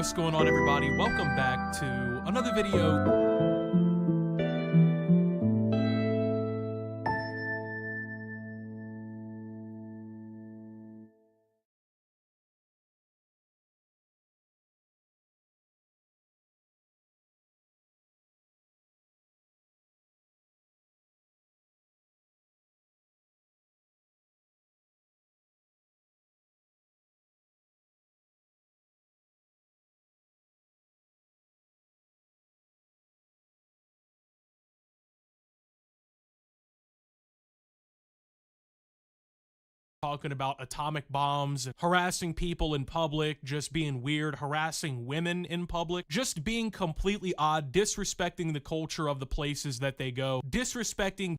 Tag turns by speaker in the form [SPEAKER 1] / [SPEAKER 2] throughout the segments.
[SPEAKER 1] What's going on, everybody? Welcome back to another video. Talking about atomic bombs, and harassing people in public, just being weird, harassing women in public, just being completely odd, disrespecting the culture of the places that they go, disrespecting.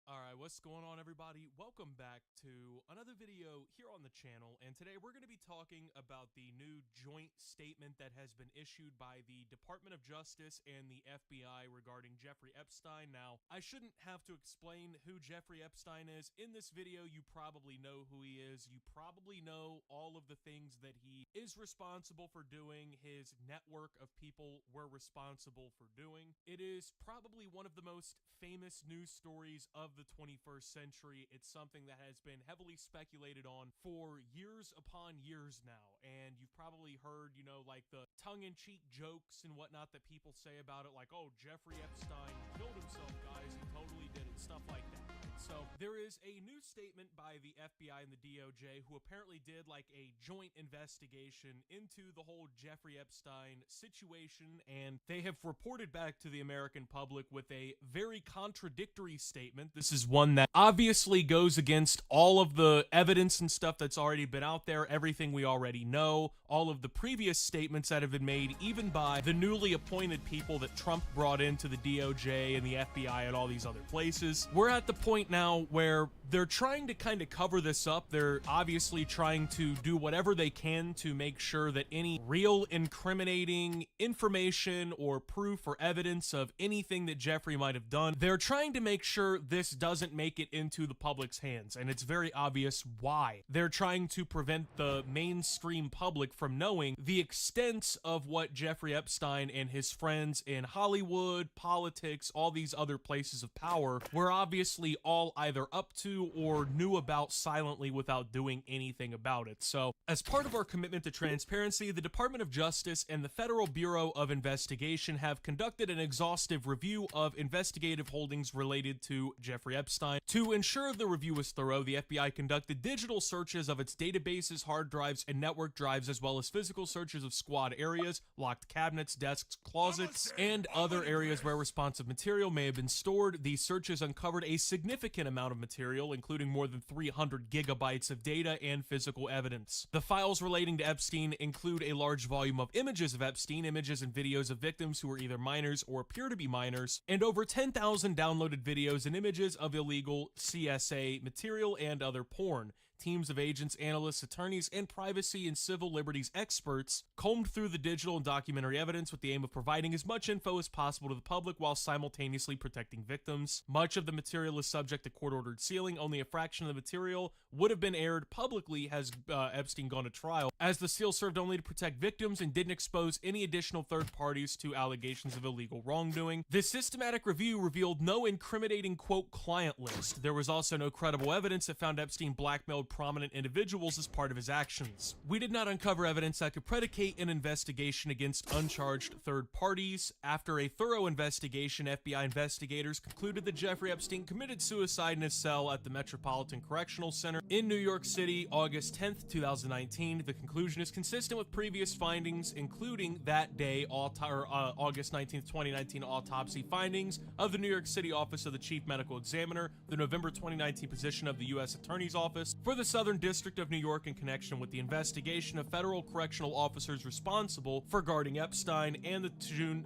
[SPEAKER 1] Alright, what's going on, everybody? Welcome back to another video here on the channel, and today we're going to be talking about the new joint statement that has been issued by the Department of Justice and the FBI regarding Jeffrey Epstein. Now, I shouldn't have to explain who Jeffrey Epstein is. In this video, you probably know who he is. You probably know all of the things that he is responsible for doing, his network of people were responsible for doing. It is probably one of the most famous news stories of the 21st century. It's something that has been heavily speculated on for years upon years now, and you've probably heard, you know, like the tongue-in-cheek jokes and whatnot that people say about it, like, oh, Jeffrey Epstein killed himself, guys, he totally did it, stuff like that. So there is a new statement by the FBI and the DOJ, who apparently did like a joint investigation into the whole Jeffrey Epstein situation, and they have reported back to the American public with a very contradictory statement. This is one that obviously goes against all of the evidence and stuff that's already been out there, everything we already know, all of the previous statements that have been made, even by the newly appointed people that Trump brought into the DOJ and the FBI and all these other places. We're at the point now where they're trying to kind of cover this up. They're obviously trying to do whatever they can to make sure that any real incriminating information or proof or evidence of anything that Jeffrey might have done, they're trying to make sure this doesn't make it into the public's hands, and it's very obvious why. They're trying to prevent the mainstream public from knowing the extent of what Jeffrey Epstein and his friends in Hollywood, politics, all these other places of power were obviously all either up to or knew about silently without doing anything about it. So, as part of our commitment to transparency, the Department of Justice and the Federal Bureau of Investigation have conducted an exhaustive review of investigative holdings related to Jeffrey Epstein. To ensure the review was thorough, the FBI conducted digital searches of its databases, hard drives, and network drives, as well as physical searches of squad areas, locked cabinets, desks, closets, and other areas where responsive material may have been stored. These searches uncovered a significant amount of material, including more than 300 gigabytes of data and physical evidence. The files relating to Epstein include a large volume of images of Epstein, images and videos of victims who were either minors or appear to be minors, and over 10,000 downloaded videos and images of illegal CSA material and other porn. Teams of agents, analysts, attorneys, and privacy and civil liberties experts combed through the digital and documentary evidence with the aim of providing as much info as possible to the public while simultaneously protecting victims. Much of the material is subject to court-ordered sealing. Only a fraction of the material would have been aired publicly has Epstein gone to trial, as the seal served only to protect victims and didn't expose any additional third parties to allegations of illegal wrongdoing. This systematic review revealed no incriminating, quote, client list. There was also no credible evidence that found Epstein blackmailed prominent individuals as part of his actions. We did not uncover evidence that could predicate an investigation against uncharged third parties. After a thorough investigation, FBI investigators concluded that Jeffrey Epstein committed suicide in his cell at the Metropolitan Correctional Center in New York City, August 10th, 2019. The conclusion is consistent with previous findings, including that day, August 19th, 2019 autopsy findings of the New York City Office of the Chief Medical Examiner, the November 2019 position of the U.S. Attorney's Office for the Southern District of New York in connection with the investigation of federal correctional officers responsible for guarding Epstein, and the June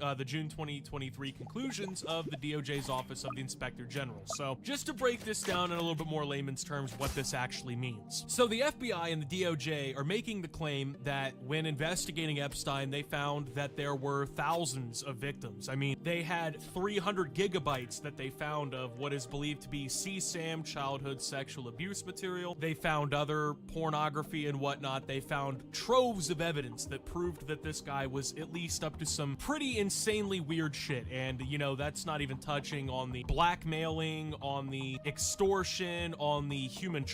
[SPEAKER 1] 2023 conclusions of the DOJ's Office of the Inspector General. So, just to break this down in a little bit more layman's terms, what this actually means. So the FBI and the DOJ are making the claim that when investigating Epstein, they found that there were thousands of victims. I mean, they had 300 gigabytes that they found of what is believed to be CSAM childhood sexual abuse material. They found other pornography and whatnot. They found troves of evidence that proved that this guy was at least up to some pretty insanely weird shit. And, you know, that's not even touching on the blackmailing, on the extortion, on the human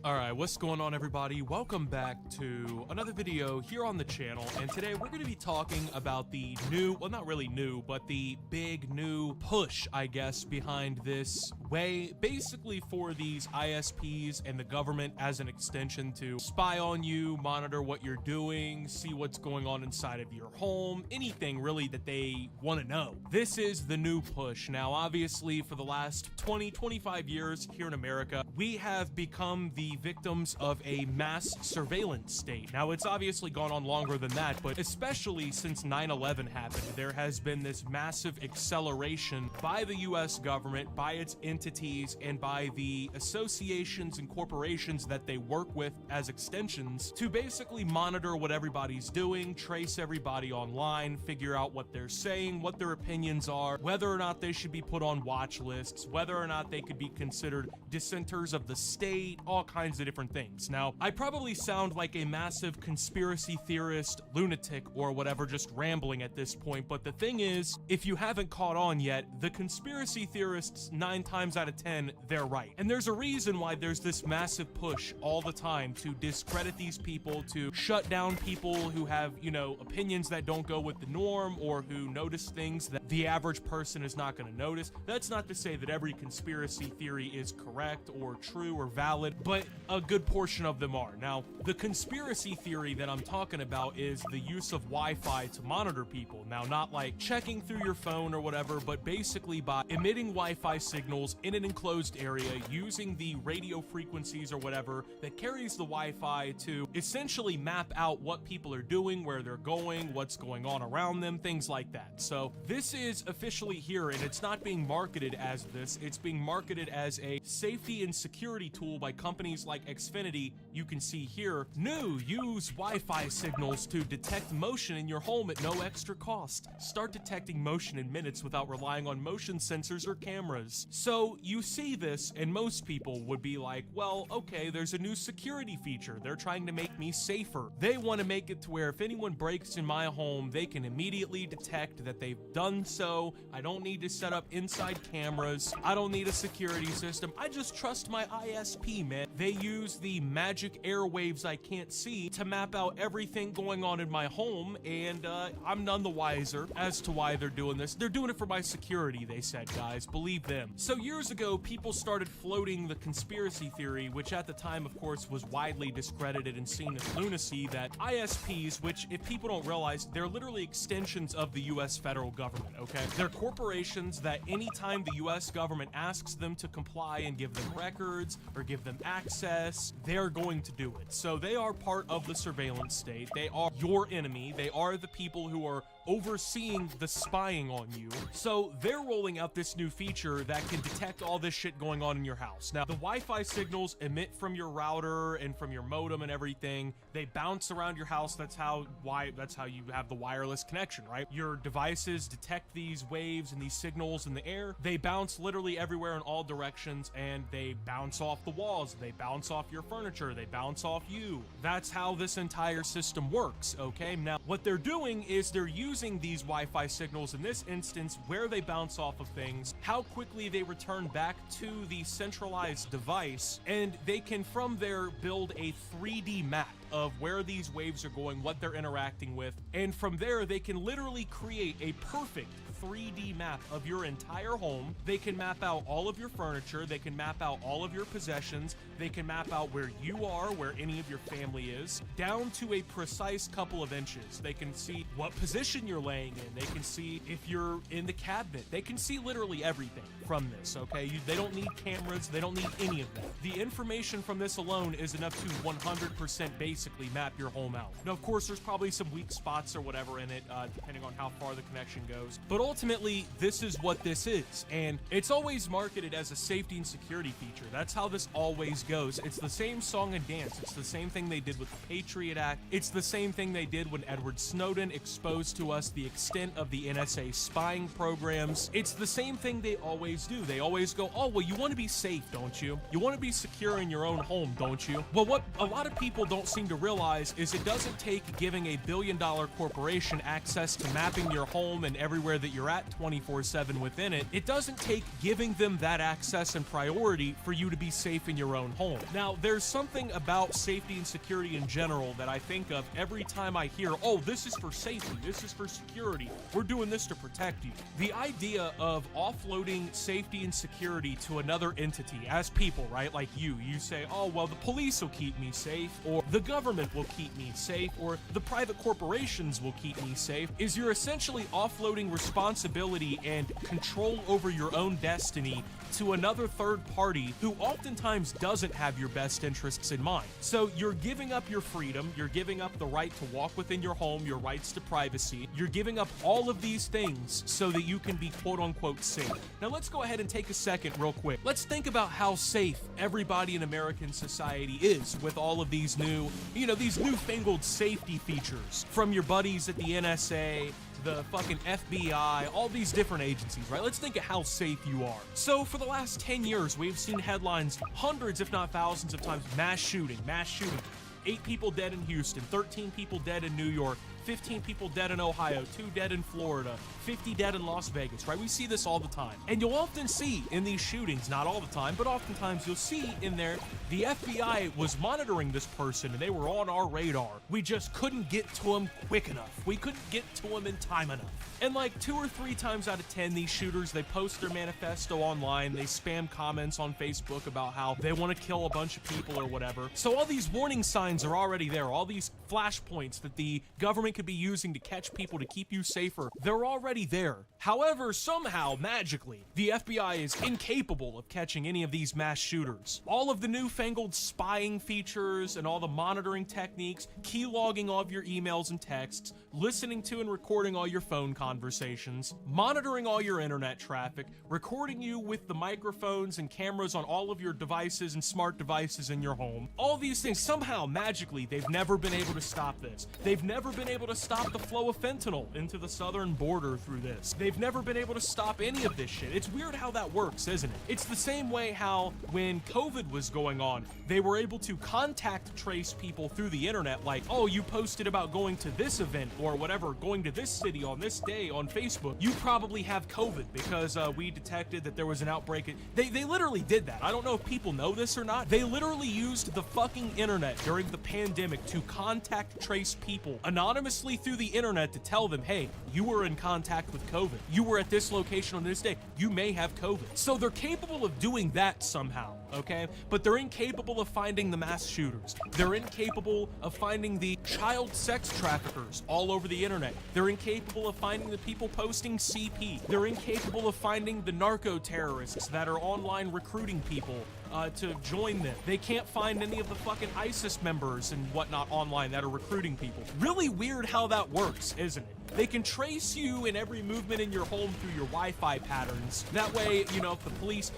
[SPEAKER 1] Alright, what's going on, everybody? Welcome back to another video here on the channel, and today we're going to be talking about the new, well, not really new, but the big new push, I guess, behind this way, basically for these ISPs and the government as an extension to spy on you, monitor what you're doing, see what's going on inside of your home, anything really that they want to know. This is the new push. Now, obviously, for the last 20-25 years here in America, we have become the victims of a mass surveillance state. Now, it's obviously gone on longer than that, but especially since 9/11 happened, there has been this massive acceleration by the US government, by its entities, and by the associations and corporations that they work with as extensions to basically monitor what everybody's doing, trace everybody online, figure out what they're saying, what their opinions are, whether or not they should be put on watch lists, whether or not they could be considered dissenters of the state, all kinds of different things. Now, I probably sound like a massive conspiracy theorist, lunatic, or whatever, just rambling at this point, but the thing is, if you haven't caught on yet, the conspiracy theorists, 9 times out of 10, they're right. And there's a reason why there's this massive push all the time to discredit these people, to shut down people who have, you know, opinions that don't go with the norm, or who notice things that the average person is not going to notice. That's not to say that every conspiracy theory is correct or true or valid, but a good portion of them are. Now, the conspiracy theory that I'm talking about is the use of Wi-Fi to monitor people. Now, not like checking through your phone or whatever, but basically by emitting Wi-Fi signals in an enclosed area, using the radio frequencies or whatever that carries the Wi-Fi to essentially map out what people are doing, where they're going, what's going on around them, things like that. So this is officially here, and it's not being marketed as this. It's being marketed as a safety and security tool by companies like Xfinity. You can see here, new, use Wi-Fi signals to detect motion in your home at no extra cost. Start detecting motion in minutes without relying on motion sensors or cameras. So you see this, and most people would be like, well, okay, there's a new security feature. They're trying to make me safer. They want to make it to where if anyone breaks in my home, they can immediately detect that they've done so. I don't need to set up inside cameras. I don't need a security system. I just trust my ISP, man. They use the magic airwaves I can't see to map out everything going on in my home, and I'm none the wiser as to why they're doing this. They're doing it for my security, they said, guys. Believe them. So years ago, people started floating the conspiracy theory, which at the time, of course, was widely discredited and seen as lunacy, that ISPs, which if people don't realize, they're literally extensions of the US federal government, okay? They're corporations that anytime the US government asks them to comply and give them records or give them access, they're going to do it. So they are part of the surveillance state. They are your enemy. They are the people who are overseeing the spying on you. So they're rolling out this new feature that can detect all this shit going on in your house. Now, the Wi-Fi signals emit from your router and from your modem and everything. They bounce around your house. That's how you have the wireless connection, right? Your devices detect these waves and these signals in the air. They bounce literally everywhere in all directions, and they bounce off the walls. They bounce off your furniture. They bounce off you. That's how this entire system works, okay? Now, what they're doing is they're using these Wi-Fi signals in this instance, where they bounce off of things, how quickly they return back to the centralized device, and they can from there build a 3D map of where these waves are going, what they're interacting with, and from there they can literally create a perfect 3D map of your entire home. They can map out all of your furniture. They can map out all of your possessions. They can map out where you are, where any of your family is, down to a precise couple of inches. They can see what position you're laying in. They can see if you're in the cabinet. They can see literally everything from this, okay? They don't need cameras. They don't need any of that. The information from this alone is enough to 100% base basically map your home out. Now, of course, there's probably some weak spots or whatever in it, depending on how far the connection goes. But ultimately, this is what this is. And it's always marketed as a safety and security feature. That's how this always goes. It's the same song and dance. It's the same thing they did with the Patriot Act. It's the same thing they did when Edward Snowden exposed to us the extent of the NSA spying programs. It's the same thing they always do. They always go, oh, well, you want to be safe, don't you? You want to be secure in your own home, don't you? Well, what a lot of people don't seem to realize is it doesn't take giving a billion-dollar corporation access to mapping your home and everywhere that you're at 24/7 within it. It doesn't take giving them that access and priority for you to be safe in your own home. Now, there's something about safety and security in general that I think of every time I hear, oh, this is for safety, this is for security, we're doing this to protect you. The idea of offloading safety and security to another entity as people, right? Like you say, oh, well, the police will keep me safe, or the government will keep me safe, or the private corporations will keep me safe, is you're essentially offloading responsibility and control over your own destiny to another third party who oftentimes doesn't have your best interests in mind. So you're giving up your freedom, you're giving up the right to walk within your home, your rights to privacy, you're giving up all of these things so that you can be quote-unquote safe. Now let's go ahead and take a second real quick. Let's think about how safe everybody in American society is with all of these new, these newfangled safety features from your buddies at the NSA, the fucking FBI, all these different agencies, right? Let's think of how safe you are. So for the last 10 years, we've seen headlines hundreds, if not thousands of times, mass shooting. 8 people dead in Houston, 13 people dead in New York, 15 people dead in Ohio, 2 dead in Florida, 50 dead in Las Vegas, right? We see this all the time. And you'll often see in these shootings, not all the time, but oftentimes you'll see in there, the FBI was monitoring this person and they were on our radar. We just couldn't get to them quick enough. We couldn't get to them in time enough. And like 2 or 3 times out of 10, these shooters, they post their manifesto online, they spam comments on Facebook about how they want to kill a bunch of people or whatever. So all these warning signs are already there, all these flashpoints that the government could be using to catch people to keep you safer, they're already there. However, somehow, magically, the FBI is incapable of catching any of these mass shooters. All of the newfangled spying features and all the monitoring techniques, key logging all of your emails and texts, listening to and recording all your phone conversations, monitoring all your internet traffic, recording you with the microphones and cameras on all of your devices and smart devices in your home. All these things, somehow, magically, they've never been able to stop this. They've never been able to stop the flow of fentanyl into the southern border through this. They've never been able to stop any of this shit. It's weird how that works, isn't it? It's the same way how when COVID was going on, they were able to contact trace people through the internet, like, oh, you posted about going to this event or whatever, going to this city on this day on Facebook. You probably have COVID because we detected that there was an outbreak. They literally did that. I don't know if people know this or not. They literally used the fucking internet during the pandemic to contact trace people anonymously through the internet to tell them, hey, you were in contact with COVID. You were at this location on this day. You may have COVID. So they're capable of doing that somehow, okay? But they're incapable of finding the mass shooters. They're incapable of finding the child sex traffickers all over the internet. They're incapable of finding the people posting CP. They're incapable of finding the narco terrorists that are online recruiting people to join them. They can't find any of the fucking ISIS members and whatnot online that are recruiting people. Really weird how that works, isn't it? They can trace you in every movement in your home through your Wi-Fi patterns. That way, if the police,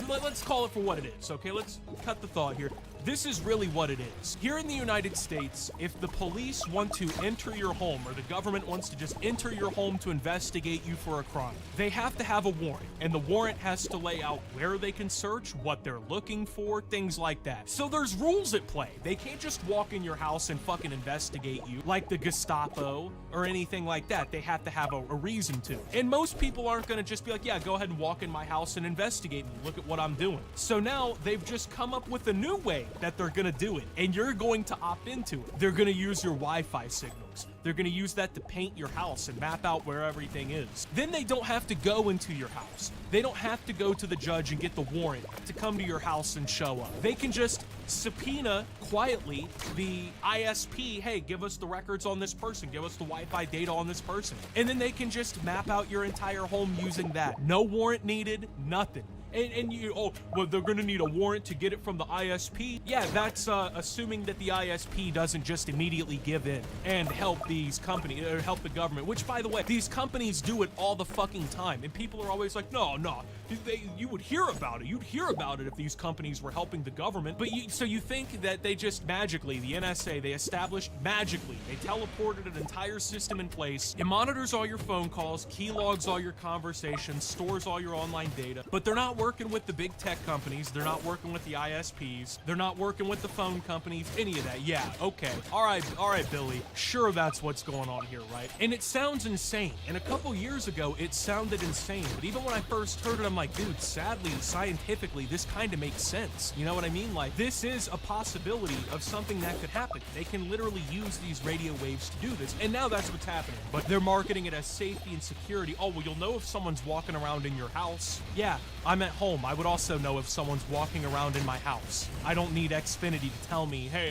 [SPEAKER 1] let's call it for what it is, okay? Let's cut the thought here. This is really what it is. Here in the United States, if the police want to enter your home or the government wants to just enter your home to investigate you for a crime, they have to have a warrant, and the warrant has to lay out where they can search, what they're looking for, things like that. So there's rules at play. They can't just walk in your house and fucking investigate you like the Gestapo or anything like that. They have to have a reason to. And most people aren't gonna just be like, yeah, go ahead and walk in my house and investigate me. Look at what I'm doing. So now they've just come up with a new way that they're gonna do it, and you're going to opt into it. They're gonna use your Wi-Fi signals. They're gonna use that to paint your house and map out where everything is. Then they don't have to go into your house. They don't have to go to the judge and get the warrant to come to your house and show up. They can just subpoena quietly the ISP, hey, give us the records on this person, give us the Wi-Fi data on this person. And then they can just map out your entire home using that. No warrant needed, nothing. And you, oh, well, they're gonna need a warrant to get it from the ISP. Yeah, that's assuming that the ISP doesn't just immediately give in and help these companies, or help the government, which, by the way, these companies do it all the fucking time. And people are always like, no, you would hear about it. You'd hear about it if these companies were helping the government. But so you think that they just magically, the NSA, they established magically, they teleported an entire system in place. It monitors all your phone calls, key logs all your conversations, stores all your online data, but they're not working with the big tech companies. They're not working with the ISPs. They're not working with the phone companies, any of that. Yeah, okay. All right, Billy. Sure, that's what's going on here, right? And it sounds insane. And a couple years ago, it sounded insane. But even when I first heard it, I'm like, dude, sadly, scientifically, this kind of makes sense. You know what I mean? Like, this is a possibility of something that could happen. They can literally use these radio waves to do this. And now that's what's happening. But they're marketing it as safety and security. Oh, well, you'll know if someone's walking around in your house. Yeah, I'm at home. I would also know if someone's walking around in my house. I don't need Xfinity to tell me, hey,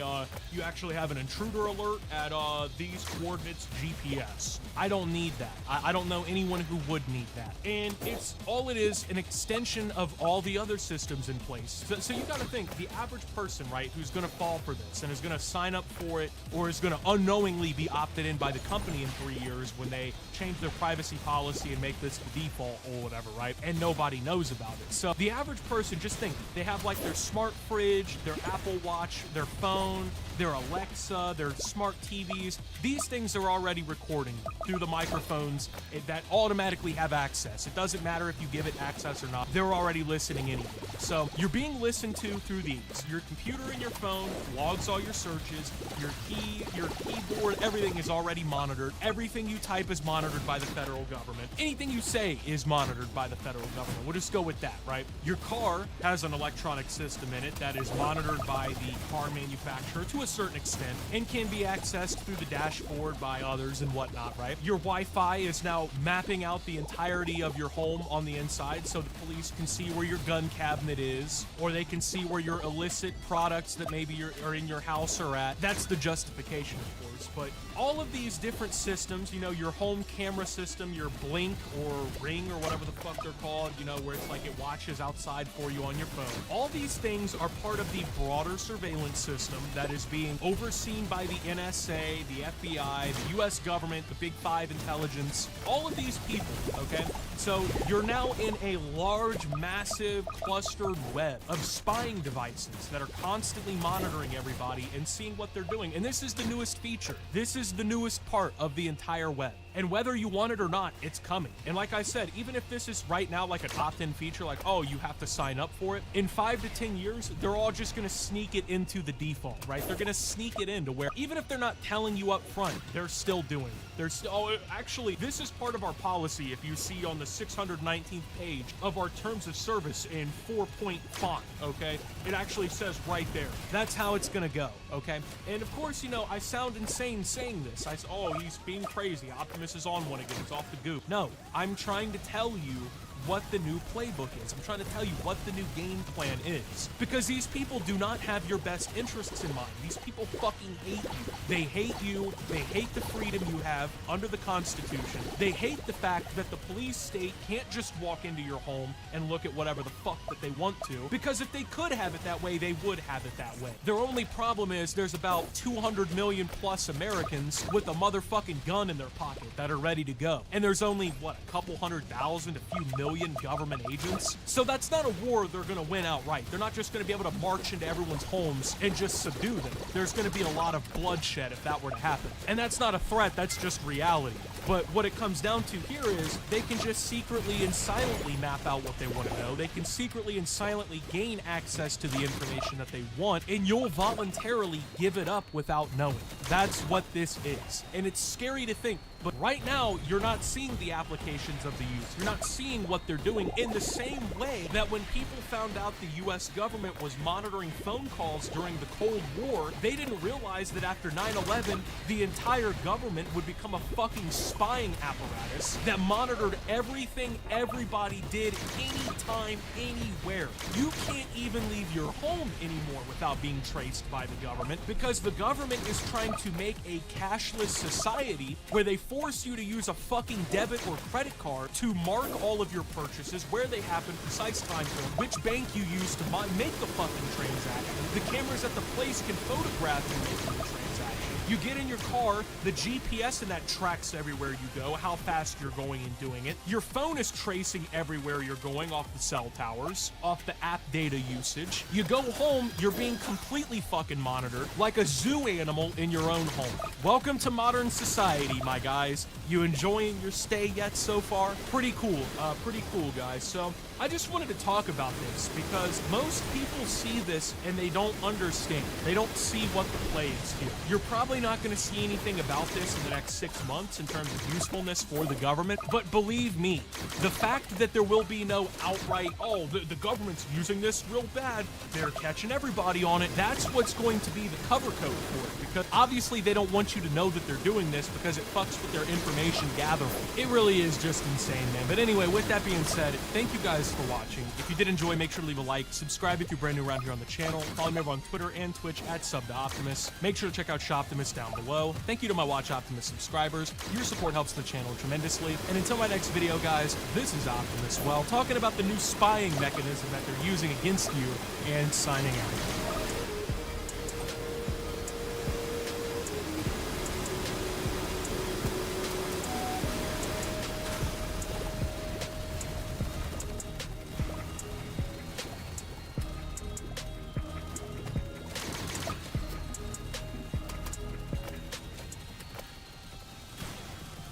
[SPEAKER 1] you actually have an intruder alert at these coordinates GPS. I don't need that. I don't know anyone who would need that. And it's all it is, an extension of all the other systems in place. So you gotta think, the average person, right, who's gonna fall for this and is gonna sign up for it, or is gonna unknowingly be opted in by the company in 3 years when they change their privacy policy and make this the default or whatever, right? And nobody knows about it. So the average person, just think, they have like their smart fridge, their Apple Watch, their phone, their Alexa, their smart TVs. These things are already recording through the microphones that automatically have access. It doesn't matter if you give it access or not. They're already listening anyway. So you're being listened to through these. Your computer and your phone logs all your searches, your keyboard, everything is already monitored. Everything you type is monitored by the federal government. Anything you say is monitored by the federal government. We'll just go with that, right? Your car has an electronic system in it that is monitored by the car manufacturer to a certain extent and can be accessed through the dashboard by others and whatnot, right? Your Wi-Fi is now mapping out the entirety of your home on the inside so the police can see where your gun cabinet is, or they can see where your illicit products that maybe are in your house are at. That's the justification, of course. But all of these different systems, you know, your home camera system, your Blink or Ring or whatever the fuck they're called, you know, where it's like it watches outside for you on your phone. All these things are part of the broader surveillance system that is being overseen by the NSA, the FBI, the US government, the Big Five intelligence, all of these people, okay? So you're now in a large, massive, clustered web of spying devices that are constantly monitoring everybody and seeing what they're doing. And this is the newest feature. This is the newest part of the entire web. And whether you want it or not, it's coming. And like I said, even if this is right now like an opt-in feature, like, oh, you have to sign up for it, in 5 to 10 years, they're all just gonna sneak it into the default, right? They're gonna sneak it into where, even if they're not telling you up front, they're still doing it. They're still, oh, actually, this is part of our policy. If you see on the 619th page of our terms of service in 4-point font, okay? It actually says right there. That's how it's gonna go, okay? And of course, you know, I sound insane saying this. Oh, he's being crazy. Optimus is on one again. He's off the goop. No, I'm trying to tell you what the new playbook is. I'm trying to tell you what the new game plan is. Because these people do not have your best interests in mind. These people fucking hate you. They hate you. They hate the freedom you have under the Constitution. They hate the fact that the police state can't just walk into your home and look at whatever the fuck that they want to. Because if they could have it that way, they would have it that way. Their only problem is there's about 200 million plus Americans with a motherfucking gun in their pocket that are ready to go. And there's only, what, a couple 100,000, a few million government agents. So that's not a war they're gonna win outright. They're not just gonna be able to march into everyone's homes and just subdue them. There's gonna be a lot of bloodshed if that were to happen. And that's not a threat, that's just reality. But what it comes down to here is they can just secretly and silently map out what they want to know. They can secretly and silently gain access to the information that they want, and you'll voluntarily give it up without knowing. That's what this is. And it's scary to think, but right now, you're not seeing the applications of the youth. You're not seeing what they're doing in the same way that when people found out the US government was monitoring phone calls during the Cold War, they didn't realize that after 9/11, the entire government would become a fucking spying apparatus that monitored everything everybody did anytime, anywhere. You can't even leave your home anymore without being traced by the government, because the government is trying to make a cashless society where they force you to use a fucking debit or credit card to mark all of your purchases, where they happen, precise time code, which bank you use to make the fucking transaction. The cameras at the place can photograph you making the transaction. You get in your car, the GPS in that tracks everywhere you go, how fast you're going and doing it. Your phone is tracing everywhere you're going off the cell towers, off the app data usage. You go home, you're being completely fucking monitored like a zoo animal in your own home. Welcome to modern society, my guys. You enjoying your stay yet so far? Pretty cool, guys. So I just wanted to talk about this because most people see this and they don't understand. They don't see what the play is here. You're probably not going to see anything about this in the next 6 months in terms of usefulness for the government, but believe me, the fact that there will be no outright, oh, the government's using this real bad, they're catching everybody on it, that's what's going to be the cover code for it, because obviously they don't want you to know that they're doing this because it fucks with their information gathering. It really is just insane, man. But anyway, with that being said, thank you guys for watching. If you did enjoy, make sure to leave a like, subscribe if you're brand new around here on the channel, follow me over on Twitter and Twitch at SubToOptimus. Make sure to check out Shoptimus down below. Thank you to my Watch Optimus subscribers. Your support helps the channel tremendously. And until my next video, guys, this is Optimus, well, talking about the new spying mechanism that they're using against you, and signing out.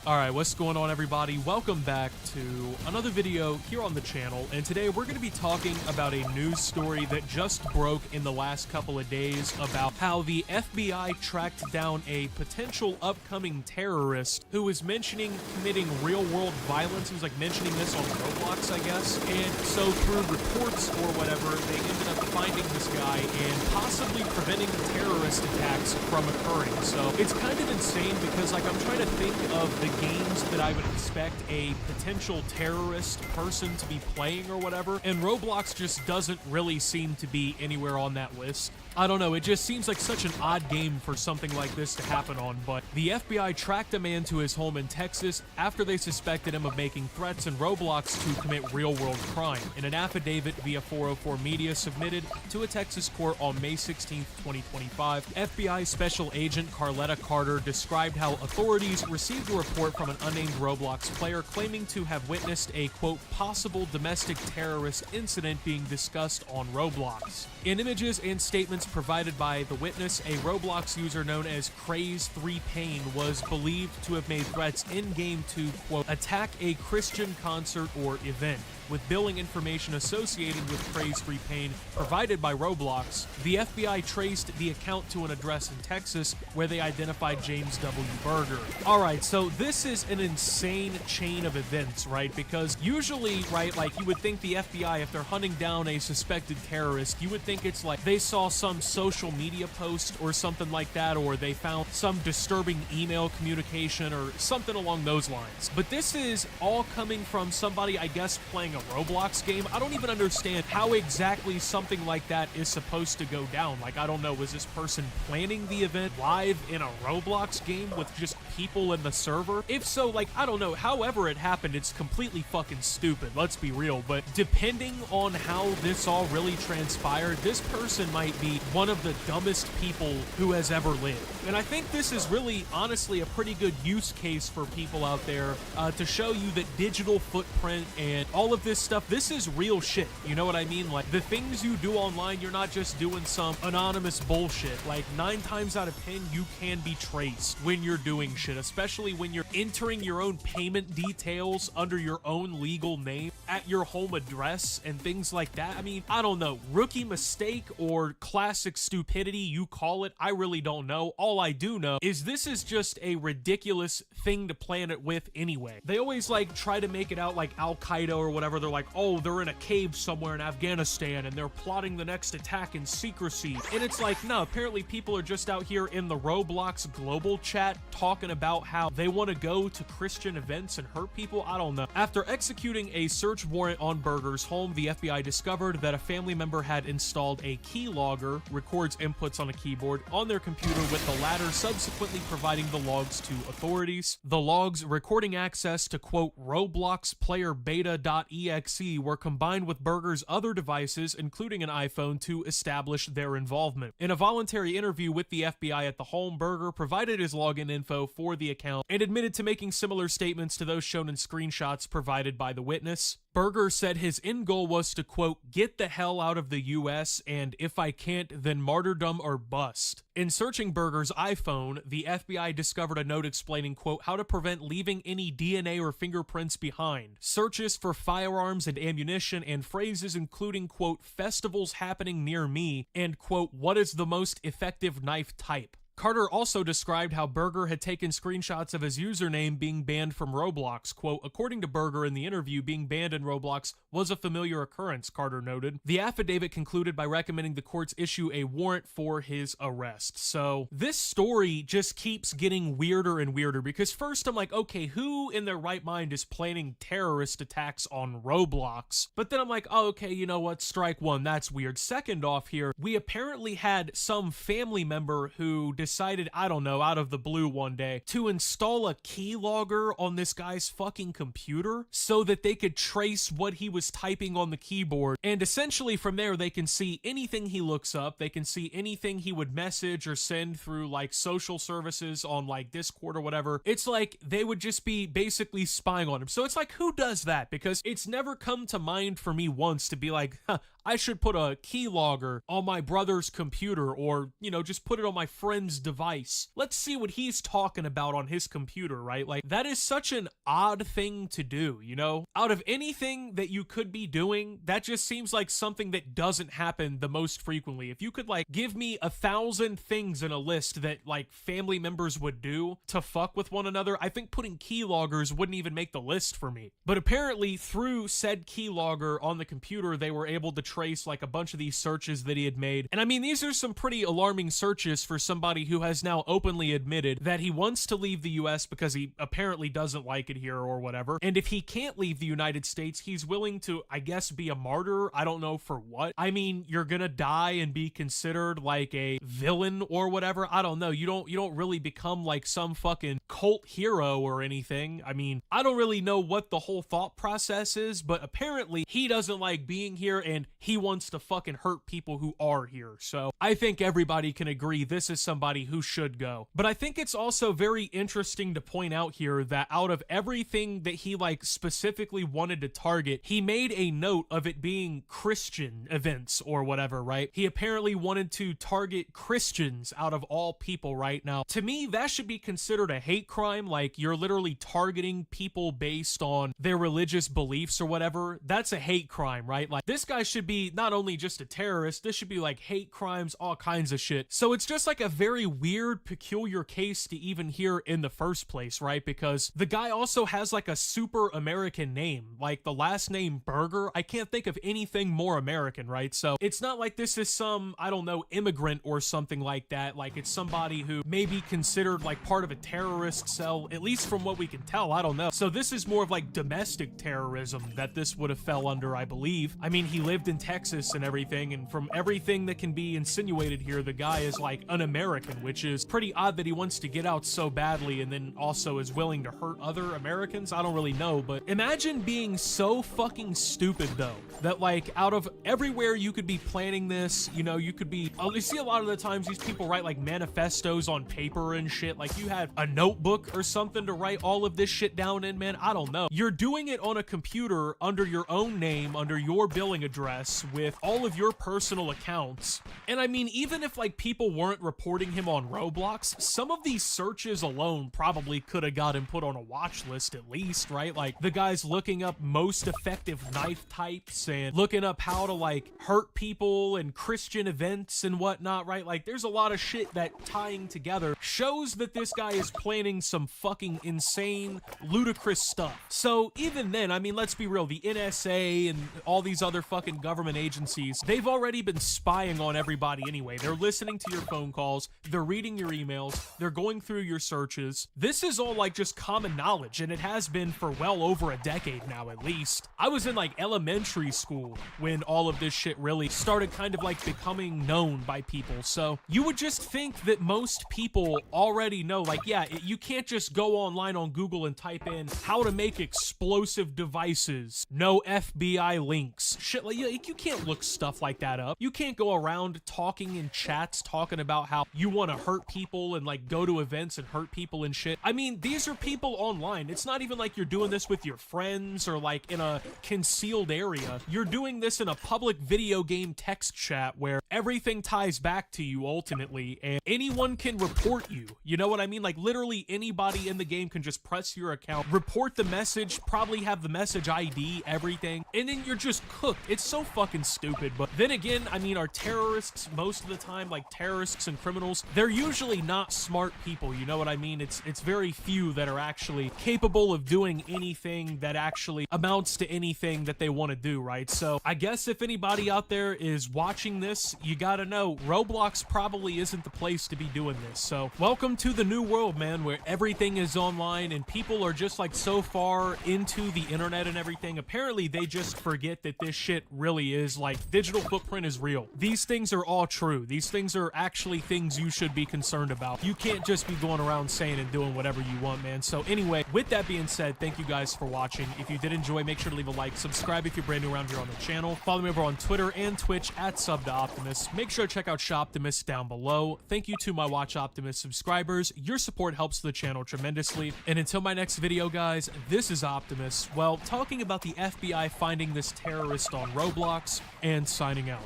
[SPEAKER 1] Alright, what's going on, everybody? Welcome back to another video here on the channel, and today we're going to be talking about a news story that just broke in the last couple of days about how the FBI tracked down a potential upcoming terrorist who was mentioning committing real-world violence. He was like mentioning this on Roblox, I guess, and so through reports or whatever, they ended up finding this guy and possibly preventing terrorist attacks from occurring. So it's kind of insane because, like, I'm trying to think of the games that I would expect a potential terrorist person to be playing or whatever, and Roblox just doesn't really seem to be anywhere on that list. I don't know, it just seems like such an odd game for something like this to happen on, but the FBI tracked a man to his home in Texas after they suspected him of making threats in Roblox to commit real-world crime. In an affidavit via 404 Media submitted to a Texas court on May 16, 2025, FBI Special Agent Carletta Carter described how authorities received a report from an unnamed Roblox player claiming to have witnessed a, quote, possible domestic terrorist incident being discussed on Roblox. In images and statements provided by the witness, a Roblox user known as Craze3Pain was believed to have made threats in-game to, quote, attack a Christian concert or event. With billing information associated with Craze3Pain provided by Roblox, the FBI traced the account to an address in Texas where they identified James W. Berger. Alright, so this is an insane chain of events, right? Because usually, right, like you would think the FBI, if they're hunting down a suspected terrorist, you would think it's like they saw some social media post or something like that, or they found some disturbing email communication or something along those lines. But this is all coming from somebody, I guess, playing a Roblox game. I don't even understand how exactly something like that is supposed to go down. Like, I don't know, was this person planning the event live in a Roblox game with just people in the server? If so, like, I don't know, however it happened, it's completely fucking stupid, let's be real, but depending on how this all really transpired, this person might be one of the dumbest people who has ever lived. And I think this is really, honestly, a pretty good use case for people out there to show you that digital footprint and all of this stuff, this is real shit. You know what I mean? Like, the things you do online, you're not just doing some anonymous bullshit. Like, 9 times out of 10, you can be traced when you're doing shit, especially when you're entering your own payment details under your own legal name at your home address and things like that. I mean, I don't know. Rookie mistake or classic stupidity, you call it. I really don't know. All I do know is this is just a ridiculous thing to plan it with anyway. They always, like, try to make it out like Al-Qaeda or whatever. They're like, oh, they're in a cave somewhere in Afghanistan and they're plotting the next attack in secrecy. And it's like, no, apparently people are just out here in the Roblox global chat talking about how they want to go to Christian events and hurt people. I don't know. After executing a search warrant on Berger's home, the FBI discovered that a family member had installed a keylogger, records inputs on a keyboard, on their computer, with the latter subsequently providing the logs to authorities. The logs recording access to, quote, Roblox player beta.exe were combined with Berger's other devices, including an iPhone, to establish their involvement. In a voluntary interview with the FBI at the home, Berger provided his login info for the account and admitted to making similar statements to those shown in screenshots provided by the witness. Berger said his end goal was to, quote, get the hell out of the US, and if I can't, then martyrdom or bust. In searching Berger's iPhone, the FBI discovered a note explaining, quote, how to prevent leaving any DNA or fingerprints behind. Searches for firearms and ammunition, and phrases including, quote, festivals happening near me, and, quote, what is the most effective knife type. Carter also described how Berger had taken screenshots of his username being banned from Roblox. Quote, according to Berger in the interview, being banned in Roblox was a familiar occurrence, Carter noted. The affidavit concluded by recommending the courts issue a warrant for his arrest. So this story just keeps getting weirder and weirder, because first I'm like, okay, who in their right mind is planning terrorist attacks on Roblox? But then I'm like, oh, okay, you know what? Strike one, that's weird. Second off here, we apparently had some family member who decided, I don't know, out of the blue one day, to install a keylogger on this guy's fucking computer so that they could trace what he was typing on the keyboard. And essentially from there, they can see anything he looks up. They can see anything he would message or send through like social services on like Discord or whatever. It's like they would just be basically spying on him. So it's like, who does that? Because it's never come to mind for me once to be like, huh, I should put a keylogger on my brother's computer, or, you know, just put it on my friend's device. Let's see what he's talking about on his computer, right? Like, that is such an odd thing to do, you know? Out of anything that you could be doing, that just seems like something that doesn't happen the most frequently. If you could, like, give me 1,000 things in a list that, like, family members would do to fuck with one another, I think putting keyloggers wouldn't even make the list for me. But apparently, through said keylogger on the computer, they were able to trace like a bunch of these searches that he had made. And I mean, these are some pretty alarming searches for somebody who has now openly admitted that he wants to leave the US because he apparently doesn't like it here or whatever. And if he can't leave the United States, he's willing to, I guess, be a martyr. I don't know for what. I mean, you're gonna die and be considered like a villain or whatever. I don't know. You don't really become like some fucking cult hero or anything. I mean, I don't really know what the whole thought process is, but apparently he doesn't like being here and he wants to fucking hurt people who are here. So I think everybody can agree this is somebody who should go. But I think it's also very interesting to point out here that out of everything that he like specifically wanted to target, he made a note of it being Christian events or whatever, right? He apparently wanted to target Christians out of all people right now. To me, that should be considered a hate crime. Like, you're literally targeting people based on their religious beliefs or whatever. That's a hate crime, right? Like, this guy should be not only just a terrorist, this should be like hate crimes, all kinds of shit. So it's just like a very weird, peculiar case to even hear in the first place, right? Because the guy also has like a super American name, like the last name Berger. I can't think of anything more American, right? So it's not like this is some, I don't know, immigrant or something like that. Like, it's somebody who may be considered like part of a terrorist cell, at least from what we can tell. I don't know. So this is more of like domestic terrorism that this would have fell under, I believe. I mean, he lived in Texas and everything, and from everything that can be insinuated here, the guy is like an American, which is pretty odd that he wants to get out so badly and then also is willing to hurt other Americans. I don't really know, but imagine being so fucking stupid though, that like out of everywhere you could be planning this, you know, you could be, you see a lot of the times these people write like manifestos on paper and shit, like you had a notebook or something to write all of this shit down in, man. I don't know. You're doing it on a computer under your own name, under your billing address, with all of your personal accounts. And I mean, even if like people weren't reporting him on Roblox, some of these searches alone probably could have got him put on a watch list at least, right? Like the guy's looking up most effective knife types and looking up how to like hurt people and Christian events and whatnot, right? Like there's a lot of shit that tying together shows that this guy is planning some fucking insane, ludicrous stuff. So even then, I mean, let's be real, the NSA and all these other fucking government government agencies, they've already been spying on everybody anyway. They're listening to your phone calls, they're reading your emails, they're going through your searches. This is all like just common knowledge, and it has been for well over a decade now at least. I was in like elementary school when all of this shit really started kind of like becoming known by people. So you would just think that most people already know, like, yeah, you can't just go online on Google and type in how to make explosive devices, no FBI links, shit like you can't look stuff like that up. You can't go around talking in chats talking about how you want to hurt people and like go to events and hurt people and shit. I mean, these are people online. It's not even like you're doing this with your friends or like in a concealed area. You're doing this in a public video game text chat where everything ties back to you ultimately, and anyone can report you. You know what I mean? Like literally anybody in the game can just press your account, report the message, probably have the message ID, everything, and then you're just cooked. It's so fucking stupid. But then again, I mean, our terrorists most of the time, like terrorists and criminals, they're usually not smart people. You know what I mean? It's very few that are actually capable of doing anything that actually amounts to anything that they want to do, right? So I guess if anybody out there is watching this, you gotta know Roblox probably isn't the place to be doing this. So welcome to the new world, man, where everything is online and people are just like so far into the internet and everything. Apparently they just forget that this shit really is like digital footprint is real. These things are all true. These things are actually things you should be concerned about. You can't just be going around saying and doing whatever you want, man. So anyway, with that being said, thank you guys for watching. If you did enjoy, make sure to leave a like, subscribe if you're brand new around here on the channel, follow me over on Twitter and Twitch at SubToOptimus. Make sure to check out Shoptimus down below. Thank you to my Watch Optimus subscribers. Your support helps the channel tremendously. And until my next video, guys, this is Optimus, well, talking about the FBI finding this terrorist on Roblox and signing out.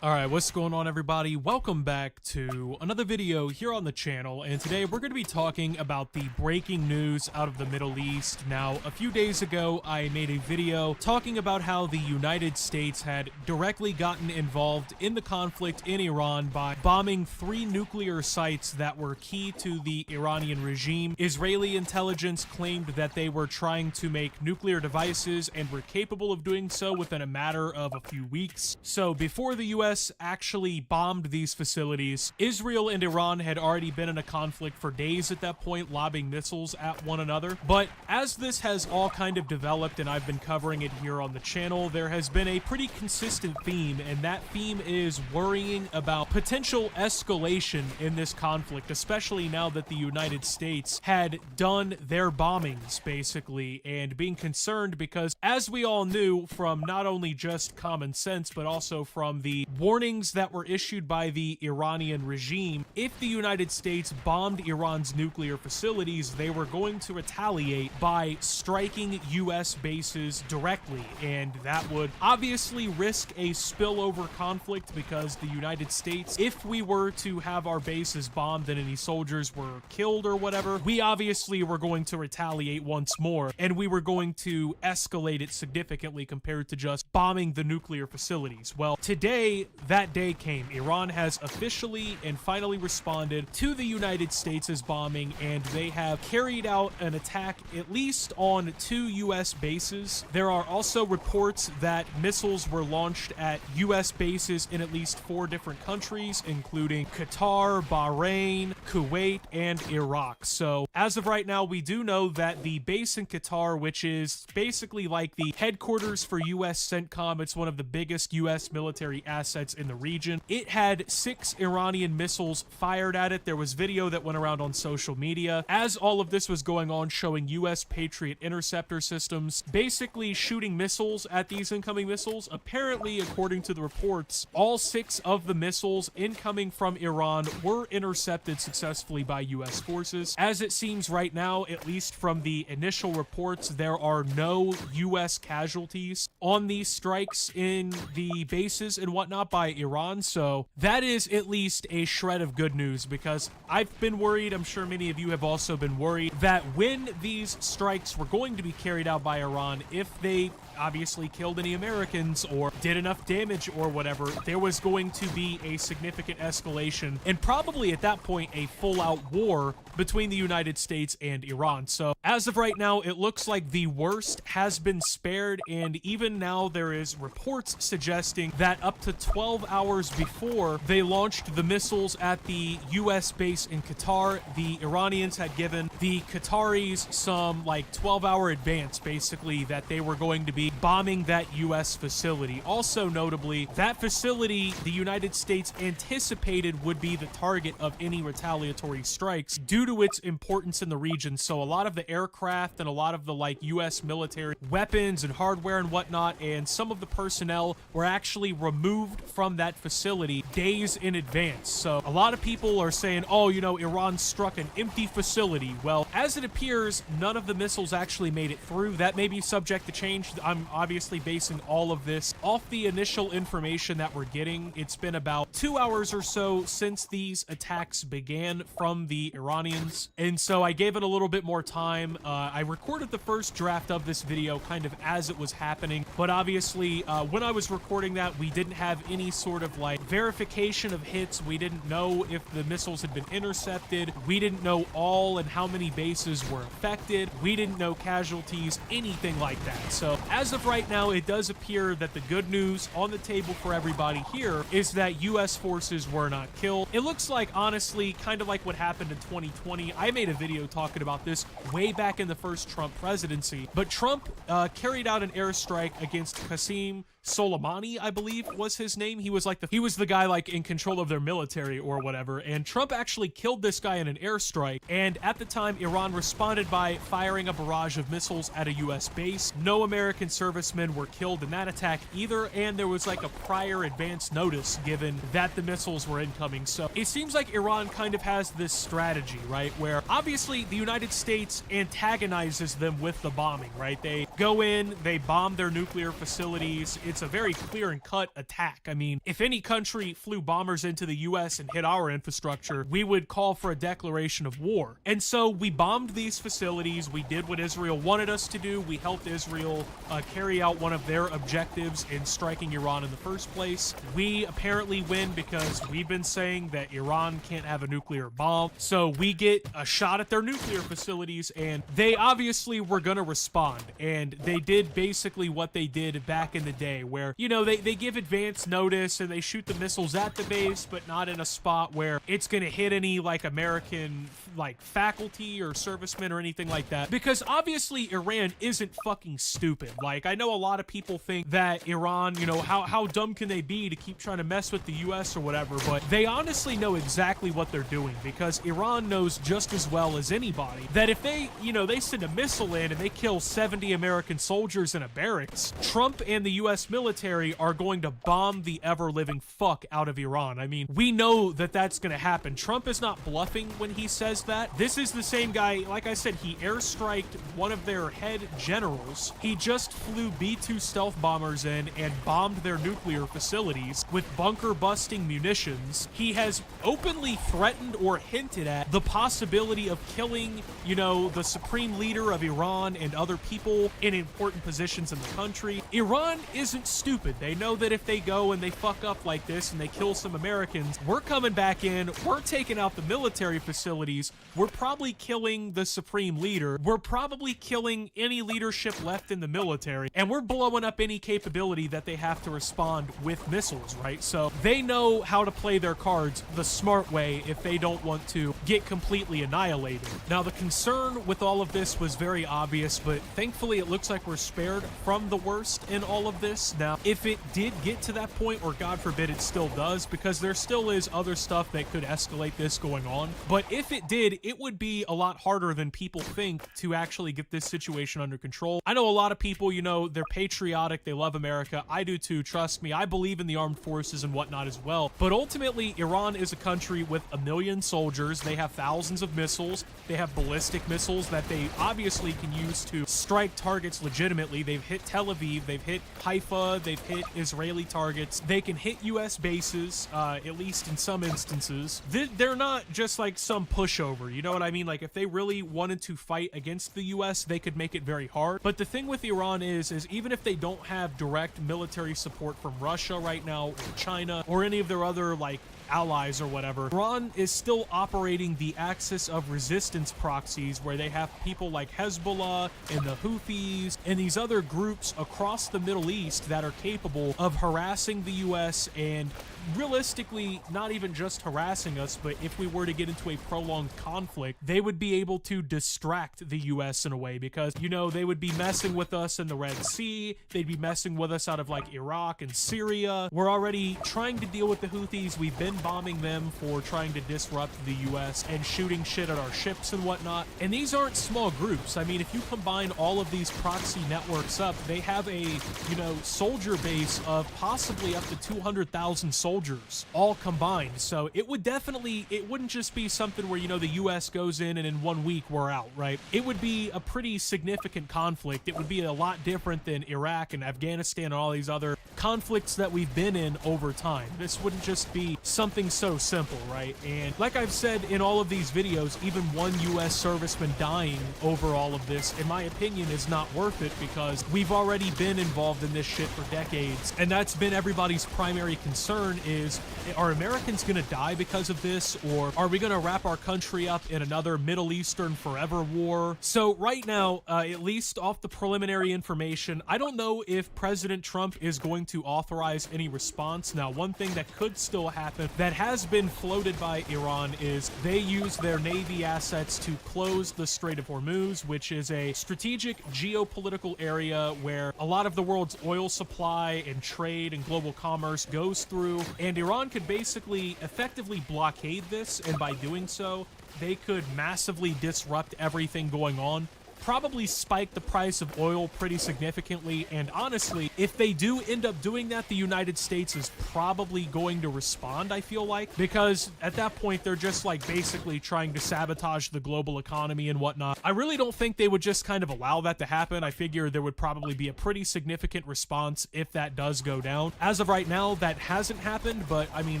[SPEAKER 1] Alright, what's going on, everybody? Welcome back to another video here on the channel, and today we're going to be talking about the breaking news out of the Middle East. Now, a few days ago, I made a video talking about how the United States had directly gotten involved in the conflict in Iran by bombing 3 nuclear sites that were key to the Iranian regime. Israeli intelligence claimed that they were trying to make nuclear devices and were capable of doing so within a matter of a few weeks. So before the US actually bombed these facilities, Israel and Iran had already been in a conflict for days at that point, lobbing missiles at one another. But as this has all kind of developed and I've been covering it here on the channel, there has been a pretty consistent theme, and that theme is worrying about potential escalation in this conflict, especially now that the United States had done their bombings, basically, and being concerned because, as we all knew from not only just common sense, but also from the warnings that were issued by the Iranian regime, if the United States bombed Iran's nuclear facilities, they were going to retaliate by striking US bases directly, and that would obviously risk a spillover conflict because the United States, if we were to have our bases bombed and any soldiers were killed or whatever, we obviously were going to retaliate once more, and we were going to escalate it significantly compared to just bombing the nuclear facilities. Well, today, that day came. Iran has officially and finally responded to the United States' bombing, and they have carried out an attack at least on 2 US bases. There are also reports that missiles were launched at US bases in at least 4 different countries, including Qatar, Bahrain, Kuwait, and Iraq. So as of right now, we do know that the base in Qatar, which is basically like the headquarters for US CENTCOM, it's one of the biggest US military assets in the region. It had 6 Iranian missiles fired at it. There was video that went around on social media as all of this was going on, showing US Patriot interceptor systems basically shooting missiles at these incoming missiles. Apparently, according to the reports, all 6 of the missiles incoming from Iran were intercepted successfully by US forces. As it seems right now, at least from the initial reports, there are no US casualties on these strikes in the bases and whatnot by Iran, so that is at least a shred of good news, because I've been worried, I'm sure many of you have also been worried, that when these strikes were going to be carried out by Iran, if they obviously killed any Americans or did enough damage or whatever, there was going to be a significant escalation and probably at that point a full-out war between the United States and Iran. So as of right now, it looks like the worst has been spared, and even now there is reports suggesting that up to 12 hours before they launched the missiles at the US base in Qatar, the Iranians had given the Qataris some like 12-hour advance, basically, that they were going to be bombing that US facility. Also notably, that facility the United States anticipated would be the target of any retaliatory strikes due to its importance in the region. So a lot of the aircraft and a lot of the like US military weapons and hardware and whatnot, and some of the personnel were actually removed from that facility days in advance. So a lot of people are saying, oh, you know, Iran struck an empty facility. Well, as it appears, none of the missiles actually made it through. That may be subject to change. I'm obviously basing all of this off the initial information that we're getting. It's been about 2 hours or so since these attacks began from the Iranians, and so I gave it a little bit more time. I recorded the first draft of this video kind of as it was happening, but obviously when I was recording that, we didn't have any sort of like verification of hits. We didn't know if the missiles had been intercepted. We didn't know all and how many bases were affected. We didn't know casualties, anything like that. So as of right now, it does appear that the good news on the table for everybody here is that US forces were not killed. It looks like, honestly, kind of like what happened in 2020. I made a video talking about this way back in the first Trump presidency, but Trump carried out an airstrike against Qasem Soleimani, I believe was his name. He was the guy like in control of their military or whatever, and Trump actually killed this guy in an airstrike, and at the time Iran responded by firing a barrage of missiles at a US base. No American servicemen were killed in that attack either, and there was like a prior advance notice given that the missiles were incoming. So it seems like Iran kind of has this strategy, right, where obviously the United States antagonizes them with the bombing, right? They go in, they bomb their nuclear facilities. It's a very clear and cut attack. I mean, if any country flew bombers into the US and hit our infrastructure, we would call for a declaration of war. And so we bombed these facilities. We did what Israel wanted us to do. We helped Israel carry out one of their objectives in striking Iran in the first place. We apparently win because we've been saying that Iran can't have a nuclear bomb. So we get a shot at their nuclear facilities, and they obviously were going to respond. And they did basically what they did back in the day, where, you know, they give advance notice and they shoot the missiles at the base, but not in a spot where it's going to hit any like American like faculty or servicemen or anything like that, because obviously Iran isn't fucking stupid. Like, I know a lot of people think that Iran, you know, how dumb can they be to keep trying to mess with the US or whatever, but they honestly know exactly what they're doing, because Iran knows just as well as anybody that if they, you know, they send a missile in and they kill 70 American soldiers in a barracks, Trump and the US military are going to bomb the ever-living fuck out of Iran. I mean, we know that that's going to happen. Trump is not bluffing when he says that. This is the same guy, like I said, he airstriked one of their head generals. He just flew B-2 stealth bombers in and bombed their nuclear facilities with bunker-busting munitions. He has openly threatened or hinted at the possibility of killing, you know, the supreme leader of Iran and other people in important positions in the country. Iran isn't stupid. They know that if they go and they fuck up like this and they kill some Americans, we're coming back in, we're taking out the military facilities, we're probably killing the supreme leader, we're probably killing any leadership left in the military, and we're blowing up any capability that they have to respond with missiles, right? So they know how to play their cards the smart way if they don't want to get completely annihilated. Now, the concern with all of this was very obvious, but thankfully it looks like we're spared from the worst in all of this. Now, if it did get to that point, or God forbid it still does, because there still is other stuff that could escalate this going on, but if it did, it would be a lot harder than people think to actually get this situation under control. I know a lot of people, you know, they're patriotic, they love America. I do too, trust me. I believe in the armed forces and whatnot as well. But ultimately, Iran is a country with 1 million soldiers. They have thousands of missiles. They have ballistic missiles that they obviously can use to strike targets legitimately. They've hit Tel Aviv, they've hit Haifa, they've hit Israeli targets. They can hit US bases, at least in some instances. They're not just like some pushover, you know what I mean? Like, if they really wanted to fight against the US, they could make it very hard. But the thing with Iran is even if they don't have direct military support from Russia right now, or China, or any of their other like allies or whatever, Iran is still operating the axis of resistance proxies where they have people like Hezbollah and the Houthis and these other groups across the Middle East that are capable of harassing the US and realistically not even just harassing us, but if we were to get into a prolonged conflict, they would be able to distract the US in a way because, you know, they would be messing with us in the Red Sea, they'd be messing with us out of like Iraq and Syria. We're already trying to deal with the Houthis. We've been bombing them for trying to disrupt the US and shooting shit at our ships and whatnot. And these aren't small groups. I mean, if you combine all of these proxy networks up, they have a, you know, soldier base of possibly up to 200,000 soldiers all combined. So it would definitely, it wouldn't just be something where, you know, the US goes in and in 1 week we're out, right? It would be a pretty significant conflict. It would be a lot different than Iraq and Afghanistan and all these other conflicts that we've been in over time. This wouldn't just be something so simple, right? And like I've said in all of these videos, even one US serviceman dying over all of this, in my opinion, is not worth it because we've already been involved in this shit for decades. And that's been everybody's primary concern is, are Americans gonna die because of this? Or are we gonna wrap our country up in another Middle Eastern forever war? So right now, at least off the preliminary information, I don't know if President Trump is going to authorize any response. Now, one thing that could still happen that has been floated by Iran is they use their Navy assets to close the Strait of Hormuz, which is a strategic geopolitical area where a lot of the world's oil supply and trade and global commerce goes through, and Iran could basically effectively blockade this, and by doing so, they could massively disrupt everything going on, probably spike the price of oil pretty significantly, and honestly, if they do end up doing that, the United States is probably going to respond, I feel like, because at that point, they're just like basically trying to sabotage the global economy and whatnot. I really don't think they would just kind of allow that to happen. I figure there would probably be a pretty significant response if that does go down. As of right now, that hasn't happened, but I mean,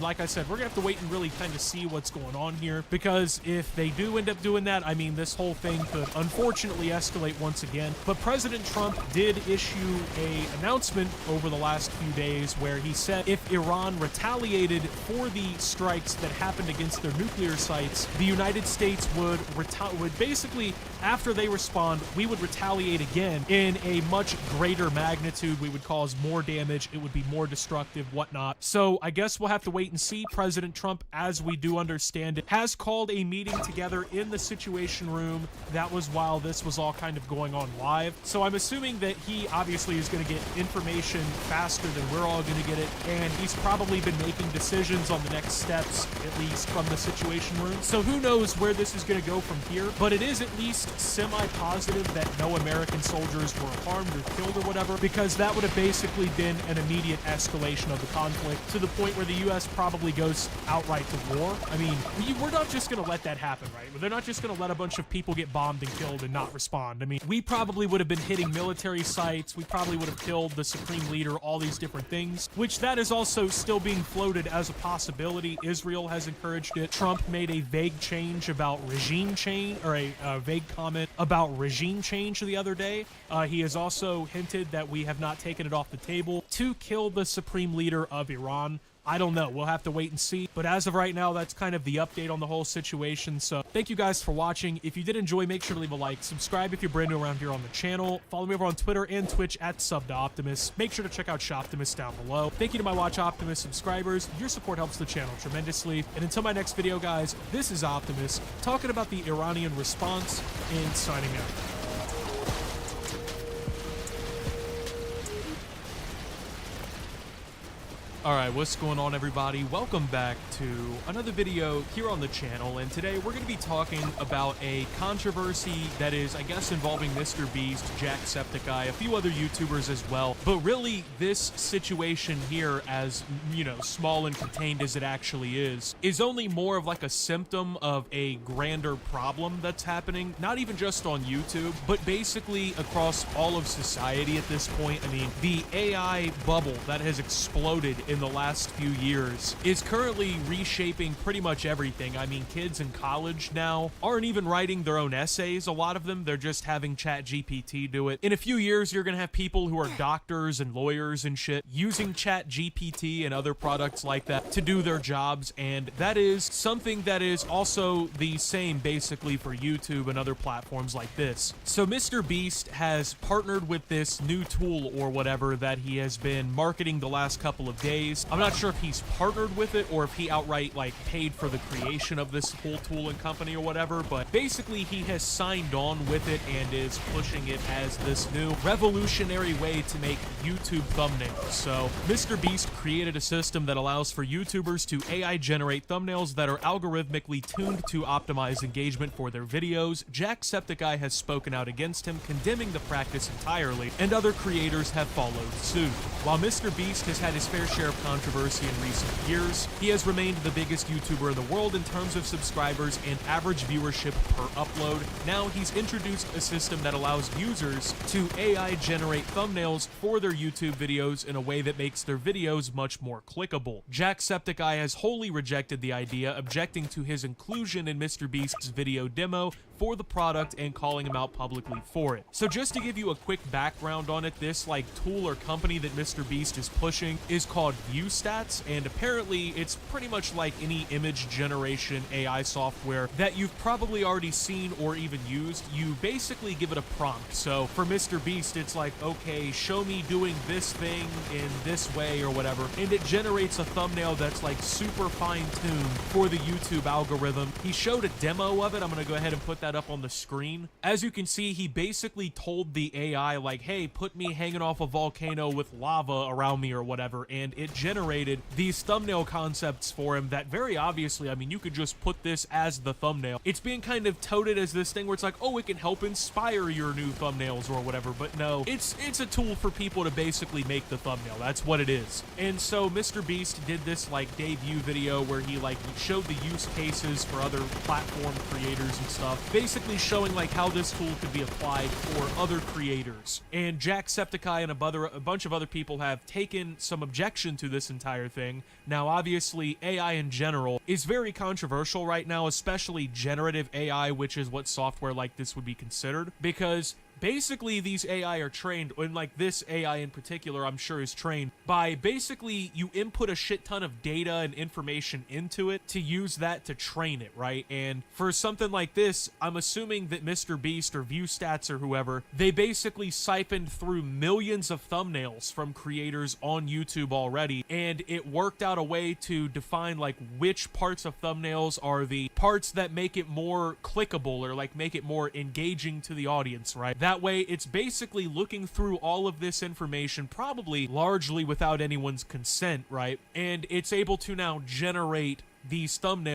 [SPEAKER 1] like I said, we're gonna have to wait and really kind of see what's going on here, because if they do end up doing that, I mean, this whole thing could unfortunately escalate once again. But President Trump did issue an announcement over the last few days where he said if Iran retaliated for the strikes that happened against their nuclear sites, the United States would basically, after they respond, we would retaliate again in a much greater magnitude. We would cause more damage. It would be more destructive, whatnot. So I guess we'll have to wait and see. President Trump, as we do understand it, has called a meeting together in the Situation Room. That was while this was all kind of going on live. So I'm assuming that he obviously is going to get information faster than we're all going to get it, and he's probably been making decisions on the next steps, at least from the Situation Room. So who knows where this is going to go from here, but it is at least semi-positive that no American soldiers were harmed or killed or whatever, because that would have basically been an immediate escalation of the conflict to the point where the U.S. probably goes outright to war. I mean, we're not just going to let that happen, right? They're not just going to let a bunch of people get bombed and killed and not respond. I mean, we probably would have been hitting military sites. We probably would have killed the supreme leader, all these different things, which that is also still being floated as a possibility. Israel has encouraged it. Trump made a vague change about regime change, or a vague comment about regime change the other day. He has also hinted that we have not taken it off the table to kill the supreme leader of Iran. I don't know. We'll have to wait and see. But as of right now, that's kind of the update on the whole situation. So thank you guys for watching. If you did enjoy, make sure to leave a like. Subscribe if you're brand new around here on the channel. Follow me over on Twitter and Twitch at SubToOptimus. Make sure to check out Shoptimus down below. Thank you to my Watch Optimus subscribers. Your support helps the channel tremendously. And until my next video, guys, this is Optimus talking about the Iranian response and signing out. Alright, what's going on, everybody? Welcome back to another video here on the channel, and today we're going to be talking about a controversy that is, I guess, involving Mr. Beast, Jacksepticeye, a few other YouTubers as well. But really, this situation here, as, you know, small and contained as it actually is only more of like a symptom of a grander problem that's happening, not even just on YouTube, but basically across all of society at this point. I mean, the AI bubble that has exploded in in the last few years is currently reshaping pretty much everything. I mean, kids in college now aren't even writing their own essays, a lot of them. They're just having ChatGPT do it. In a few years, you're gonna have people who are doctors and lawyers and shit using ChatGPT and other products like that to do their jobs, and that is something that is also the same basically for YouTube and other platforms like this. So Mr. Beast has partnered with this new tool or whatever that he has been marketing the last couple of days. I'm not sure if he's partnered with it or if he outright like paid for the creation of this whole tool and company or whatever, but basically he has signed on with it and is pushing it as this new revolutionary way to make YouTube thumbnails. So Mr. Beast created a system that allows for YouTubers to AI generate thumbnails that are algorithmically tuned to optimize engagement for their videos. Jacksepticeye has spoken out against him, condemning the practice entirely, and other creators have followed suit. While Mr. Beast has had his fair share of controversy in recent years, he has remained the biggest YouTuber in the world in terms of subscribers and average viewership per upload. Now he's introduced a system that allows users to AI generate thumbnails for their YouTube videos in a way that makes their videos much more clickable. Jacksepticeye has wholly rejected the idea, objecting to his inclusion in Mr. Beast's video demo for the product and calling him out publicly for it. So just to give you a quick background on it, this like tool or company that Mr. Beast is pushing is called ViewStats, and apparently it's pretty much like any image generation AI software that you've probably already seen or even used. You basically give it a prompt. So for Mr. Beast, it's like, okay, show me doing this thing in this way or whatever, and it generates a thumbnail that's like super fine-tuned for the YouTube algorithm. He showed a demo of it. I'm gonna go ahead and put that up on the screen. As you can see, he basically told the AI like, hey, put me hanging off a volcano with lava around me or whatever, and it generated these thumbnail concepts for him that very obviously, I mean, you could just put this as the thumbnail. It's being kind of touted as this thing where it's like, oh, it can help inspire your new thumbnails or whatever, but no, it's a tool for people to basically make the thumbnail. That's what it is. And so Mr. Beast did this like debut video where he like showed the use cases for other platform creators and stuff, basically showing like how this tool could be applied for other creators. And Jacksepticeye and a bunch of other people have taken some objection to this entire thing. Now, obviously, AI in general is very controversial right now, especially generative AI, which is what software like this would be considered, because basically these AI are trained, and like this AI in particular I'm sure is trained by basically you input a shit ton of data and information into it to use that to train it, right? And for something like this, I'm assuming that Mr. Beast or ViewStats or whoever, they basically siphoned through millions of thumbnails from creators on YouTube already, and it worked out a way to define like which parts of thumbnails are the parts that make it more clickable or like make it more engaging to the audience, right? That way, it's basically looking through all of this information, probably largely without anyone's consent, right? And it's able to now generate these thumbnails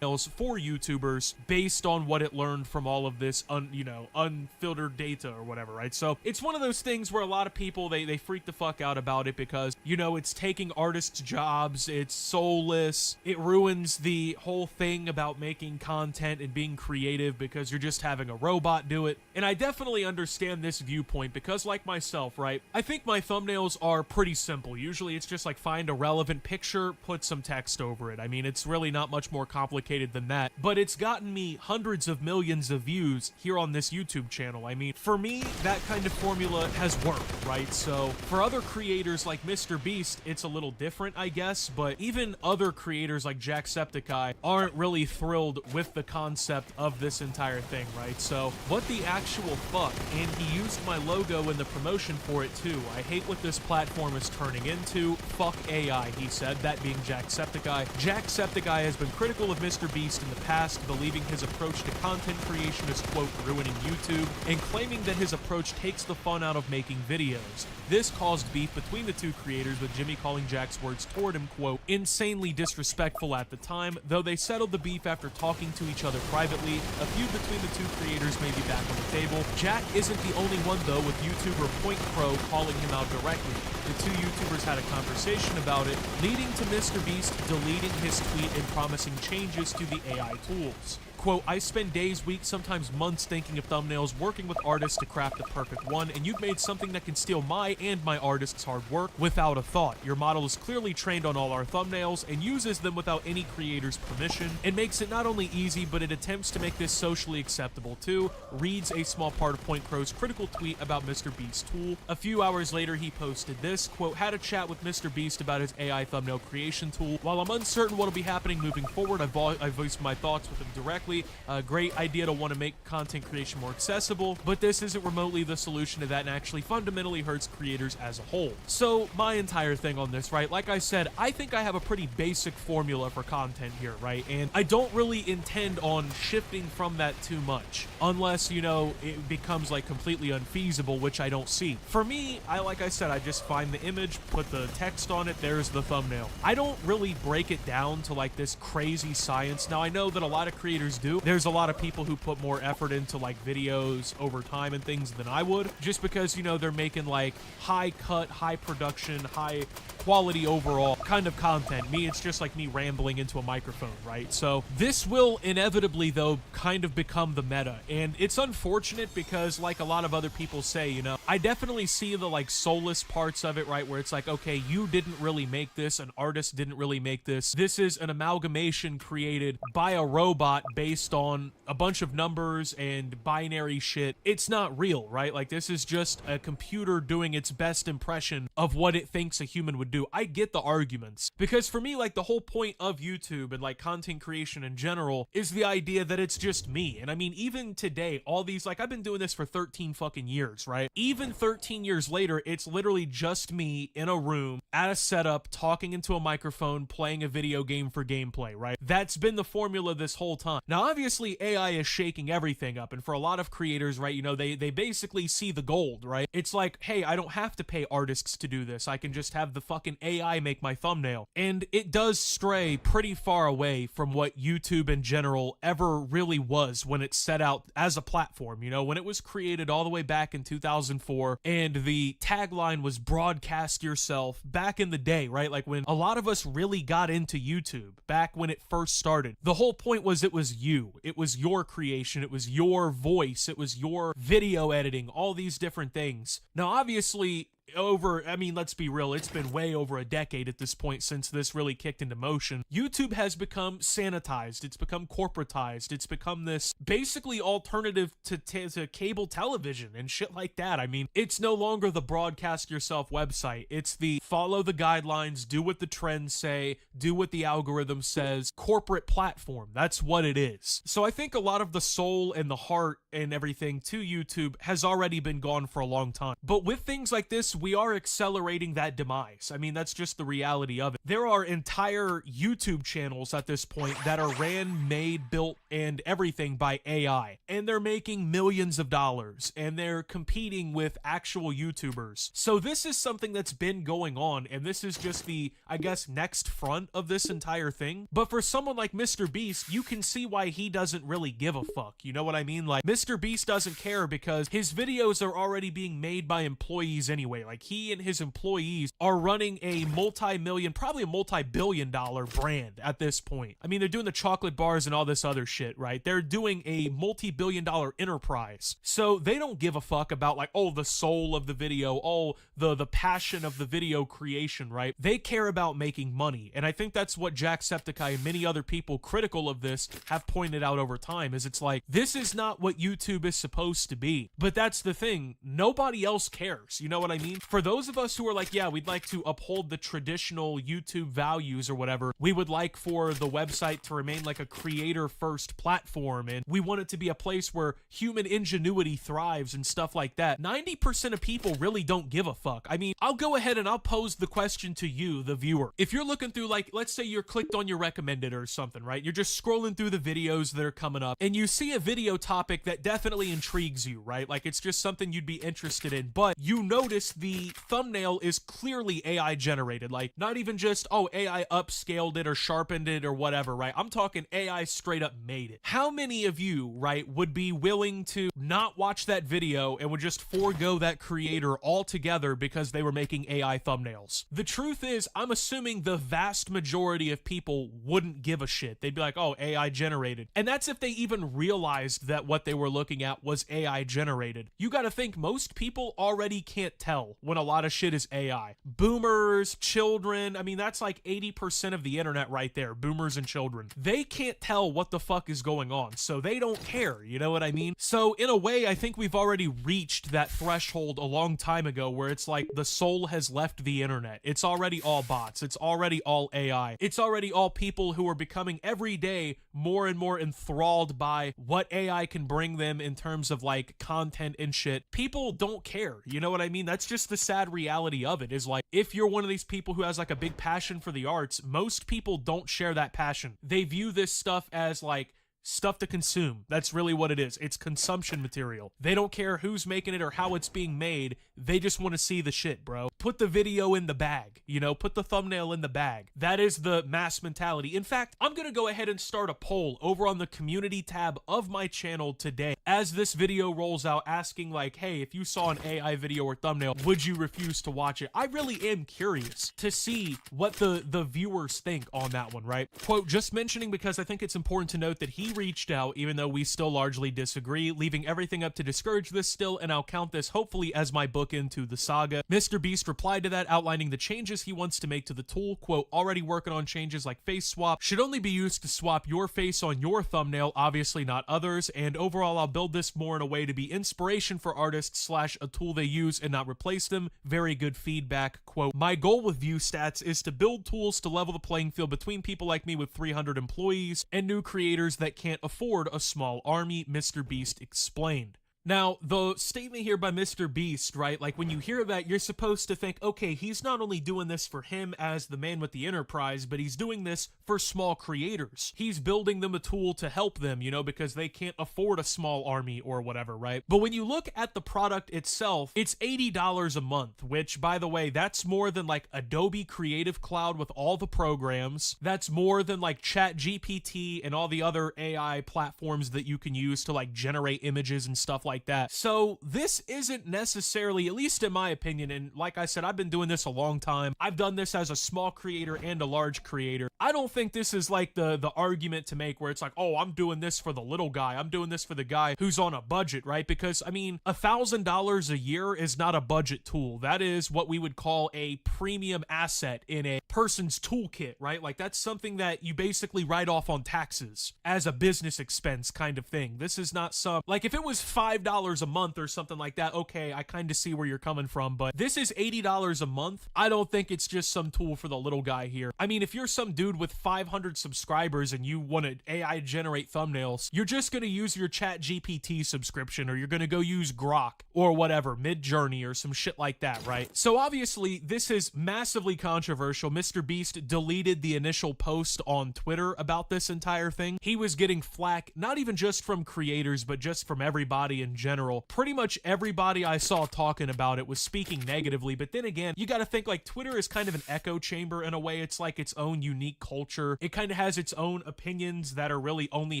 [SPEAKER 1] for YouTubers based on what it learned from all of this unfiltered data or whatever, right? So it's one of those things where a lot of people, they freak the fuck out about it because, you know, it's taking artists' jobs, it's soulless, it ruins the whole thing about making content and being creative because you're just having a robot do it. And I definitely understand this viewpoint because, like myself, right, I think my thumbnails are pretty simple. Usually it's just like find a relevant picture, put some text over it. I mean, it's really not much more complicated than that, but it's gotten me hundreds of millions of views here on this YouTube channel. I mean, for me, that kind of formula has worked, right? So for other creators like Mr. Beast, it's a little different, I guess, but even other creators like Jacksepticeye aren't really thrilled with the concept of this entire thing, right? So what the actual fuck? And he used my logo in the promotion for it too. I hate what this platform is turning into. Fuck AI, he said, that being Jacksepticeye. Jacksepticeye has been critical of Mr. Beast in the past, believing his approach to content creation is, quote, ruining YouTube, and claiming that his approach takes the fun out of making videos. This caused beef between the two creators, with Jimmy calling Jack's words toward him, quote, insanely disrespectful at the time, though they settled the beef after talking to each other privately. A feud between the two creators may be back on the table. Jack isn't the only one, though, with YouTuber Point Crow calling him out directly. The two YouTubers had a conversation about it, leading to Mr. Beast deleting his tweet and promising changes to the AI tools. quote, I spend days, weeks, sometimes months thinking of thumbnails, working with artists to craft the perfect one, and you've made something that can steal my and my artist's hard work without a thought. Your model is clearly trained on all our thumbnails and uses them without any creator's permission. It makes it not only easy, but it attempts to make this socially acceptable too. Reads a small part of Point Crow's critical tweet about Mr. Beast's tool. A few hours later, he posted this, quote, had a chat with Mr. Beast about his AI thumbnail creation tool. While I'm uncertain what will be happening moving forward, I voiced my thoughts with him directly. A great idea to want to make content creation more accessible, but this isn't remotely the solution to that and actually fundamentally hurts creators as a whole. So my entire thing on this, right, like I said, I think I have a pretty basic formula for content here, right, and I don't really intend on shifting from that too much, unless, you know, it becomes like completely unfeasible, which I don't see. For me, like I said, I just find the image, put the text on it, there's the thumbnail. I don't really break it down to like this crazy science. Now, I know that a lot of creators do. There's a lot of people who put more effort into like videos over time and things than I would, just because, you know, they're making like high cut, high production, high quality overall kind of content. Me, it's just like me rambling into a microphone, right? So this will inevitably, though, kind of become the meta, and it's unfortunate because, like a lot of other people say, you know, I definitely see the like soulless parts of it, right, where it's like, okay, you didn't really make this, an artist didn't really make this, this is an amalgamation created by a robot based on a bunch of numbers and binary shit. It's not real, right? Like, this is just a computer doing its best impression of what it thinks a human would do. I get the arguments, because for me, like, the whole point of YouTube and like content creation in general is the idea that it's just me. And I mean, even today, all these, like, I've been doing this for 13 fucking years, right? Even 13 years later, it's literally just me in a room at a setup, talking into a microphone, playing a video game for gameplay, right? That's been the formula this whole time. Now, obviously, AI is shaking everything up, and for a lot of creators, right, you know, they basically see the gold, right? It's like, hey, I don't have to pay artists to do this. I can just have the fucking AI make my thumbnail. And it does stray pretty far away from what YouTube in general ever really was when it set out as a platform. You know, when it was created all the way back in 2004, and the tagline was broadcast yourself back in the day, right? Like when a lot of us really got into YouTube back when it first started. The whole point was it was you. It was your creation. It was your voice. It was your video editing, all these different things. Now, obviously, I mean, let's be real, it's been way over a decade at this point since this really kicked into motion. YouTube has become sanitized, it's become corporatized, it's become this basically alternative to cable television and shit like that. I mean, it's no longer the broadcast yourself website, it's the follow the guidelines, do what the trends say, do what the algorithm says, corporate platform. That's what it is. So I think a lot of the soul and the heart and everything to YouTube has already been gone for a long time. But with things like this, we are accelerating that demise. I mean, that's just the reality of it. There are entire YouTube channels at this point that are ran, made, built, and everything by AI. And they're making millions of dollars, and they're competing with actual YouTubers. So this is something that's been going on, and this is just the, I guess, next front of this entire thing. But for someone like Mr. Beast, you can see why he doesn't really give a fuck. You know what I mean? Like, Mr. Beast doesn't care because his videos are already being made by employees anyway. Like, he and his employees are running a multi-million, probably a multi-billion-dollar brand at this point. I mean, they're doing the chocolate bars and all this other shit, right? They're doing a multi-billion-dollar enterprise. So they don't give a fuck about, like, oh, the soul of the video, oh, the passion of the video creation, right? They care about making money. And I think that's what Jacksepticeye and many other people critical of this have pointed out over time, is it's like, this is not what YouTube is supposed to be. But that's the thing. Nobody else cares. You know what I mean? For those of us who are like, yeah, we'd like to uphold the traditional YouTube values or whatever, we would like for the website to remain like a creator-first platform, and we want it to be a place where human ingenuity thrives and stuff like that. 90% of people really don't give a fuck. I mean, I'll go ahead and I'll pose the question to you, the viewer. If you're looking through, like, let's say you're clicked on your recommended or something, right? You're just scrolling through the videos that are coming up, and you see a video topic that definitely intrigues you, right? Like, it's just something you'd be interested in, but you notice the thumbnail is clearly AI generated. Like, not even just, oh, AI upscaled it or sharpened it or whatever, right? I'm talking AI straight up made it. How many of you, right, would be willing to not watch that video and would just forego that creator altogether because they were making AI thumbnails? The truth is, I'm assuming the vast majority of people wouldn't give a shit. They'd be like, oh, AI generated. And that's if they even realized that what they were looking at was AI generated. You gotta think most people already can't tell when a lot of shit is AI. Boomers, children, I mean, that's like 80% of the internet right there, boomers and children. They can't tell what the fuck is going on, so they don't care, you know what I mean? So in a way, I think we've already reached that threshold a long time ago where it's like the soul has left the internet. It's already all bots. It's already all AI. It's already all people who are becoming every day more and more enthralled by what AI can bring them in terms of like content and shit. People don't care, you know what I mean? That's just the sad reality of it, is like, if you're one of these people who has like a big passion for the arts, most people don't share that passion. They view this stuff as like stuff to consume. That's really what it is. It's consumption material. They don't care who's making it or how it's being made. They just want to see the shit, bro. Put the video in the bag, you know, put the thumbnail in the bag. That is the mass mentality. In fact, I'm gonna go ahead and start a poll over on the community tab of my channel today as this video rolls out, asking like, hey, if you saw an AI video or thumbnail, would you refuse to watch it? I really am curious to see what the viewers think on that one, right? Quote, just mentioning because I think it's important to note that he reached out, even though we still largely disagree, leaving everything up to discourage this still, and I'll count this hopefully as my book into the saga. Mr. Beast replied to that, outlining the changes he wants to make to the tool. Quote, already working on changes like face swap, should only be used to swap your face on your thumbnail, obviously not others, and overall I'll build this more in a way to be inspiration for artists / a tool they use and not replace them. Very good feedback. Quote, my goal with view stats is to build tools to level the playing field between people like me with 300 employees and new creators that can't afford a small army, Mr. Beast explained. Now, the statement here by Mr. Beast, right, like when you hear that, you're supposed to think, okay, he's not only doing this for him as the man with the enterprise, but he's doing this for small creators. He's building them a tool to help them, you know, because they can't afford a small army or whatever, right? But when you look at the product itself, it's $80 a month, which, by the way, that's more than like Adobe Creative Cloud with all the programs. That's more than like ChatGPT and all the other AI platforms that you can use to like generate images and stuff like that. So this isn't necessarily, at least in my opinion, and like I said, I've been doing this a long time. I've done this as a small creator and a large creator. I don't think this is like the argument to make where it's like, oh, I'm doing this for the little guy. I'm doing this for the guy who's on a budget, right? Because I mean, $1,000 a year is not a budget tool. That is what we would call a premium asset in a person's toolkit, right? Like that's something that you basically write off on taxes as a business expense kind of thing. This is not some, like if it was $5 a month or something like that, okay, I kind of see where you're coming from, but this is $80 a month. I don't think it's just some tool for the little guy here. I mean, if you're some dude with 500 subscribers and you want to AI generate thumbnails, you're just going to use your ChatGPT subscription, or you're going to go use Grok or whatever, Midjourney or some shit like that, right? So obviously this is massively controversial. Mr. Beast deleted the initial post on Twitter about this entire thing. He was getting flack, not even just from creators, but just from everybody in general. Pretty much everybody I saw talking about it was speaking negatively, but then again, you got to think like Twitter is kind of an echo chamber in a way. It's like its own unique culture. It kind of has its own opinions that are really only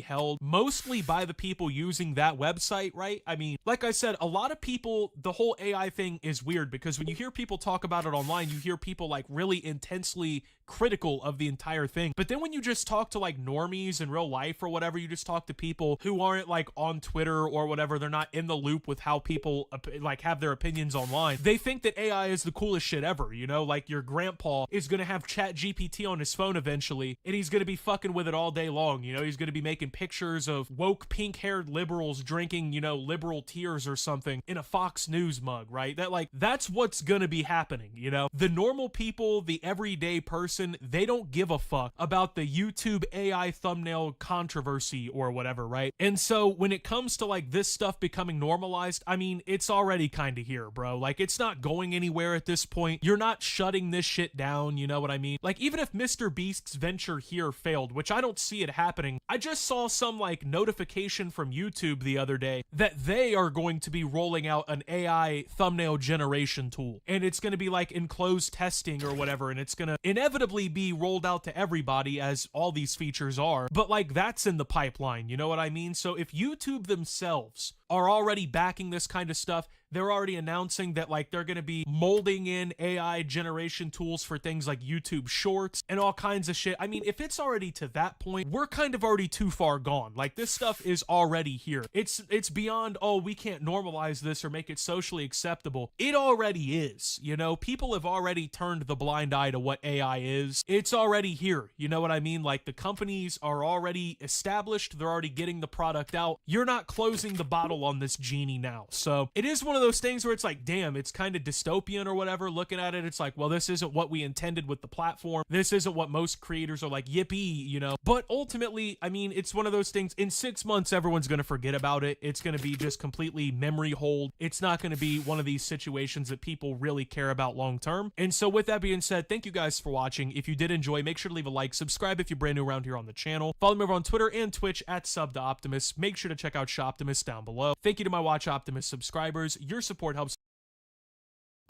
[SPEAKER 1] held mostly by the people using that website, right? I mean, like I said, a lot of people, the whole AI thing is weird because when you hear people talk about it online, you hear people like really intensely critical of the entire thing. But then when you just talk to like normies in real life or whatever, you just talk to people who aren't like on Twitter or whatever, they're not in the loop with how people like have their opinions online. They think that AI is the coolest shit ever, you know, like your grandpa is gonna have ChatGPT on his phone eventually and he's gonna be fucking with it all day long, you know, he's gonna be making pictures of woke pink-haired liberals drinking, you know, liberal tears or something in a Fox News mug, right? That like, that's what's gonna be happening, you know? The normal people, the everyday person person, they don't give a fuck about the YouTube AI thumbnail controversy or whatever, right? And so when it comes to like this stuff becoming normalized, I mean, it's already kind of here, bro. Like, it's not going anywhere at this point. You're not shutting this shit down, you know what I mean? Like, even if Mr. Beast's venture here failed, which I don't see it happening, I just saw some like notification from YouTube the other day that they are going to be rolling out an AI thumbnail generation tool, and it's going to be like in closed testing or whatever, and it's going to inevitably be rolled out to everybody, as all these features are, but like that's in the pipeline, you know what I mean? So if YouTube themselves are already backing this kind of stuff, they're already announcing that like they're going to be molding in AI generation tools for things like YouTube Shorts and all kinds of shit. I mean, if it's already to that point, we're kind of already too far gone. Like, this stuff is already here. It's beyond, oh, we can't normalize this or make it socially acceptable. It already is, you know? People have already turned the blind eye to what AI is. It's already here, you know what I mean? Like, the companies are already established. They're already getting the product out. You're not closing the bottle on this genie now. So it is one of those things where it's like, damn, it's kind of dystopian or whatever. Looking at it, it's like, well, this isn't what we intended with the platform. This isn't what most creators are like, yippee, you know? But ultimately, I mean, it's one of those things. In 6 months, everyone's going to forget about it. It's going to be just completely memory hold. It's not going to be one of these situations that people really care about long term. And so with that being said, thank you guys for watching. If you did enjoy, make sure to leave a like, subscribe if you're brand new around here on the channel. Follow me over on Twitter and Twitch at @SubToOptimus. Make sure to check out Shoptimus down below. Thank you to my Watch Optimus subscribers. Your support helps.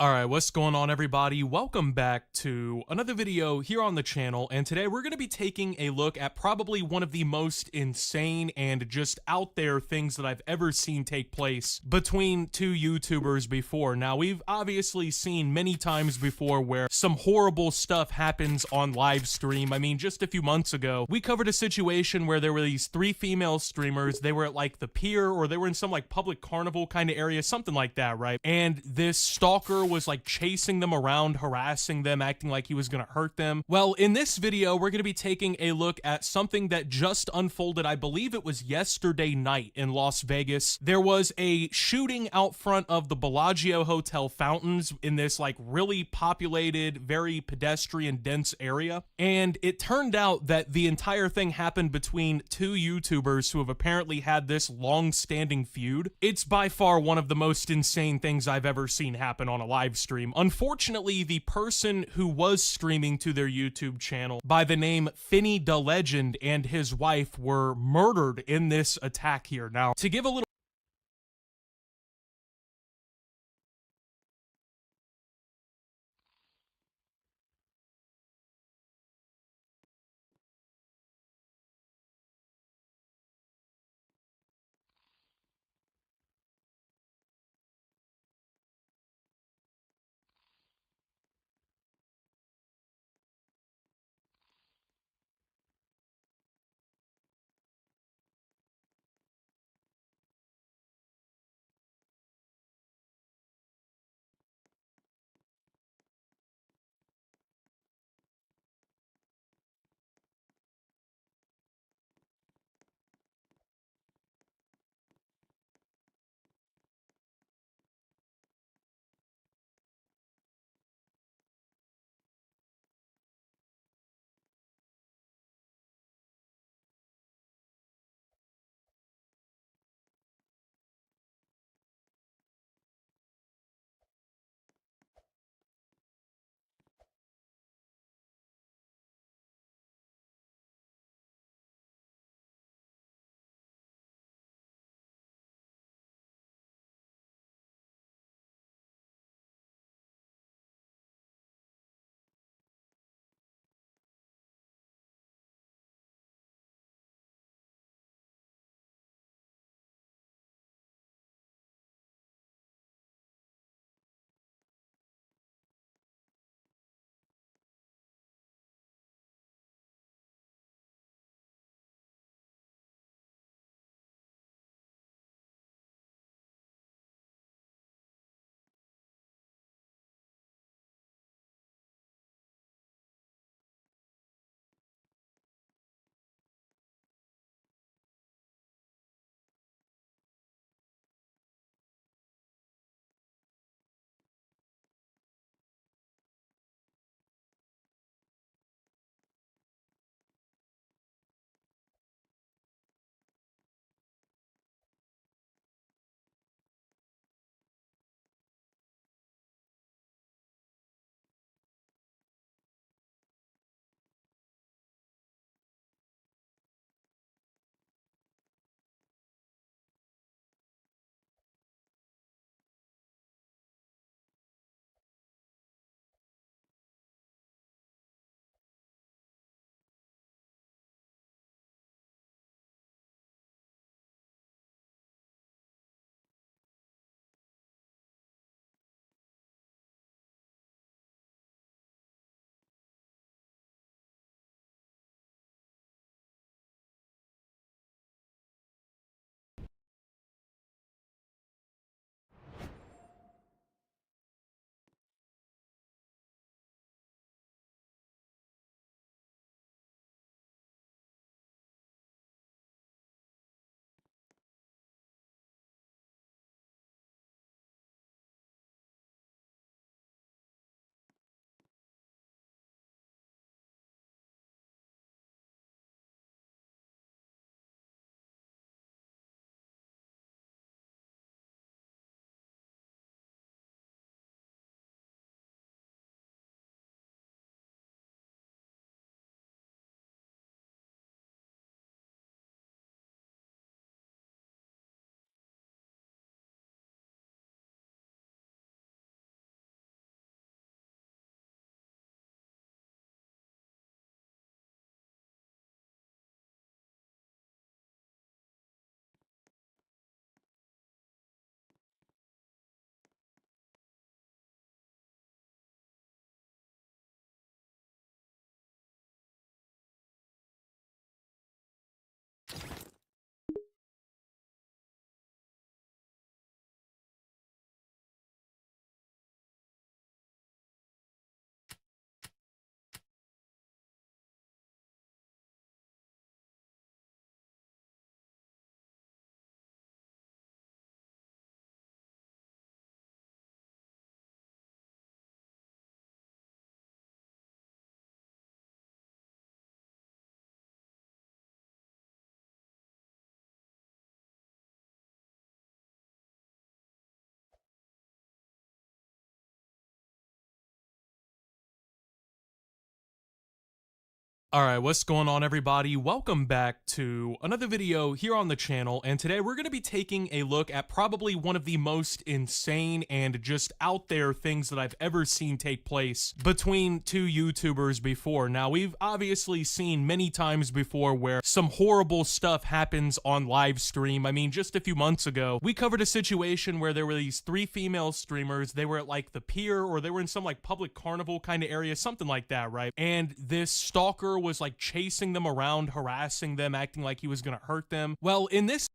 [SPEAKER 1] Alright, what's going on, everybody? Welcome back to another video here on the channel, and today we're going to be taking a look at probably one of the most insane and just out there things that I've ever seen take place between two YouTubers before. Now, we've obviously seen many times before where some horrible stuff happens on live stream. I mean, just a few months ago, we covered a situation where there were these 3 female streamers. They were at like the pier, or they were in some like public carnival kind of area, something like that, right? And this stalker was like chasing them around, harassing them, acting like he was gonna hurt them. Well, in this video, we're gonna be taking a look at something that just unfolded. I believe it was yesterday night in Las Vegas. There was a shooting out front of the Bellagio Hotel fountains in this like really populated, very pedestrian dense area. And it turned out that the entire thing happened between 2 YouTubers who have apparently had this long-standing feud. It's by far one of the most insane things I've ever seen happen on a live stream. Unfortunately, the person who was streaming to their YouTube channel by the name Finny the Legend and his wife were murdered in this attack here. Now, to give a little Alright, what's going on everybody? Welcome back to another video here on the channel, and today we're going to be taking a look at probably one of the most insane and just out there things that I've ever seen take place between two YouTubers before. Now, we've obviously seen many times before where some horrible stuff happens on live stream. I mean, just a few months ago, we covered a situation where there were these three female streamers. They were at like the pier, or they were in some like public carnival kind of area, something like that, right? And this stalker was like chasing them around, harassing them, acting like he was gonna hurt them. Well, in this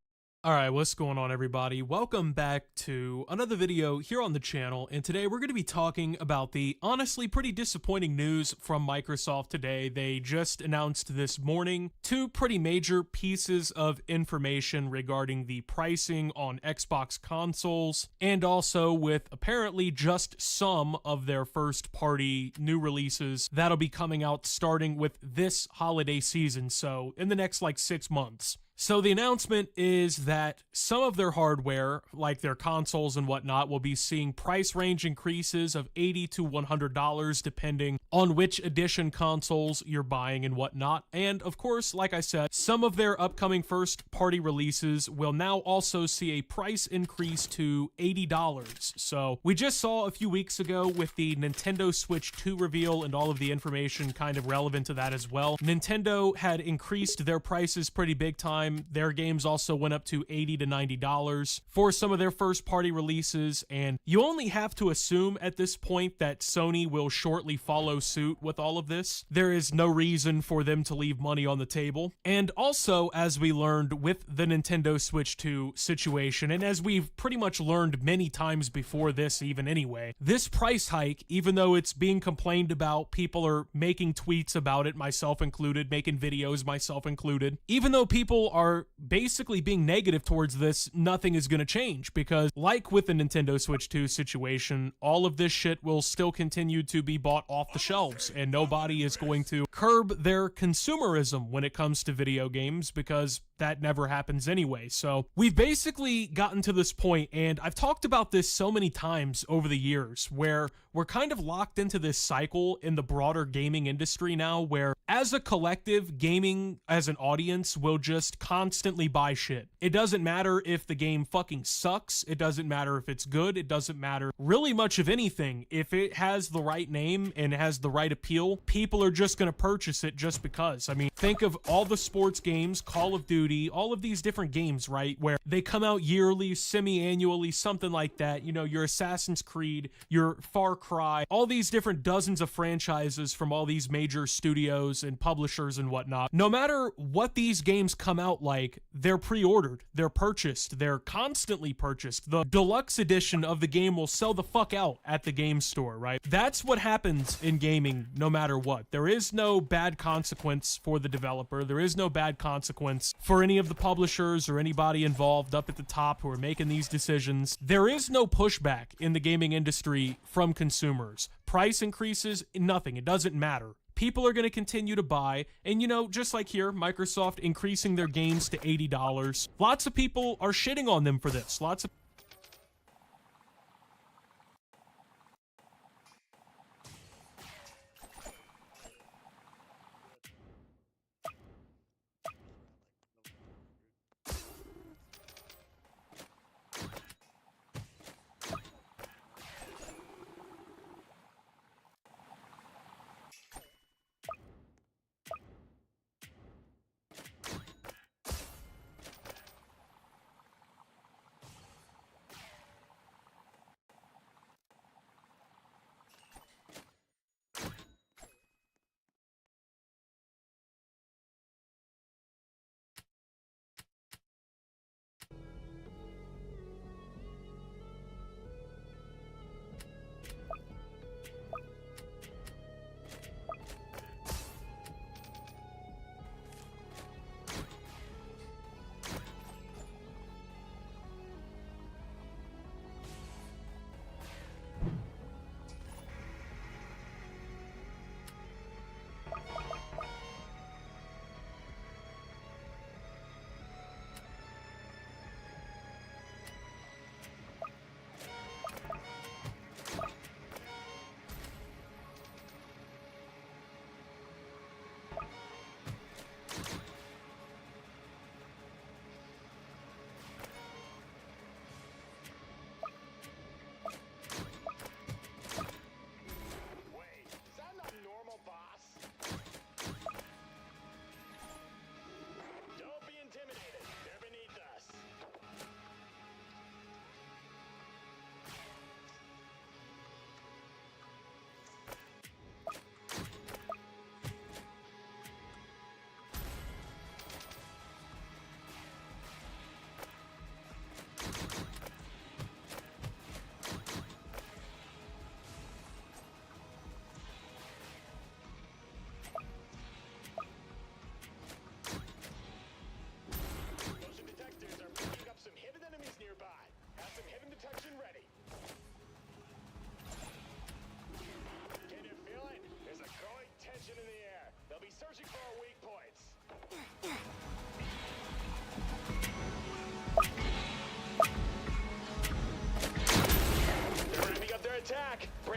[SPEAKER 1] Alright, what's going on everybody? Welcome back to another video here on the channel, and today we're going to be talking about the honestly pretty disappointing news from Microsoft today. They just announced this morning two pretty major pieces of information regarding the pricing on Xbox consoles, and also with apparently just some of their first-party new releases that'll be coming out starting with this holiday season, so in the next like 6 months. So the announcement is that some of their hardware, like their consoles and whatnot, will be seeing price range increases of $80 to $100 depending on which edition consoles you're buying and whatnot. And of course, like I said, some of their upcoming first-party releases will now also see a price increase to $80. So we just saw a few weeks ago with the Nintendo Switch 2 reveal and all of the information kind of relevant to that as well. Nintendo had increased their prices pretty big time. Their games also went up to $80 to $90 for some of their first-party releases, and you only have to assume at this point that Sony will shortly follow suit with all of this. There is no reason for them to leave money on the table. And also, as we learned with the Nintendo Switch 2 situation, and as we've pretty much learned many times before this even anyway, this price hike, even though it's being complained about, people are making tweets about it, myself included, making videos, myself included, even though people are basically being negative towards this, nothing is going to change, because like with the Nintendo Switch 2 situation, all of this shit will still continue to be bought off the shelves, and nobody is going to curb their consumerism when it comes to video games, because that never happens anyway. So we've basically gotten to this point, and I've talked about this so many times over the years, where we're kind of locked into this cycle in the broader gaming industry now, where as a collective, gaming as an audience will just constantly buy shit. It doesn't matter if the game fucking sucks, it doesn't matter if it's good, it doesn't matter really much of anything. If it has the right name and has the right appeal, people are just gonna purchase it just because. I mean, think of all the sports games, Call of Duty, all of these different games, right, where they come out yearly, semi-annually, something like that. You know, your Assassin's Creed, your Far Cry, all these different dozens of franchises from all these major studios and publishers and whatnot. No matter what these games come out like, they're pre-ordered, they're purchased, they're constantly purchased. The deluxe edition of the game will sell the fuck out at the game store, right? That's what happens in gaming no matter what. There is no bad consequence for the developer. There is no bad consequence for any of the publishers or anybody involved up at the top who are making these decisions. There is no pushback in the gaming industry from consumers. Price increases, nothing. It doesn't matter. People are going to continue to buy, and you know, just like here, Microsoft increasing their games to $80. Lots of people are shitting on them for this. Lots of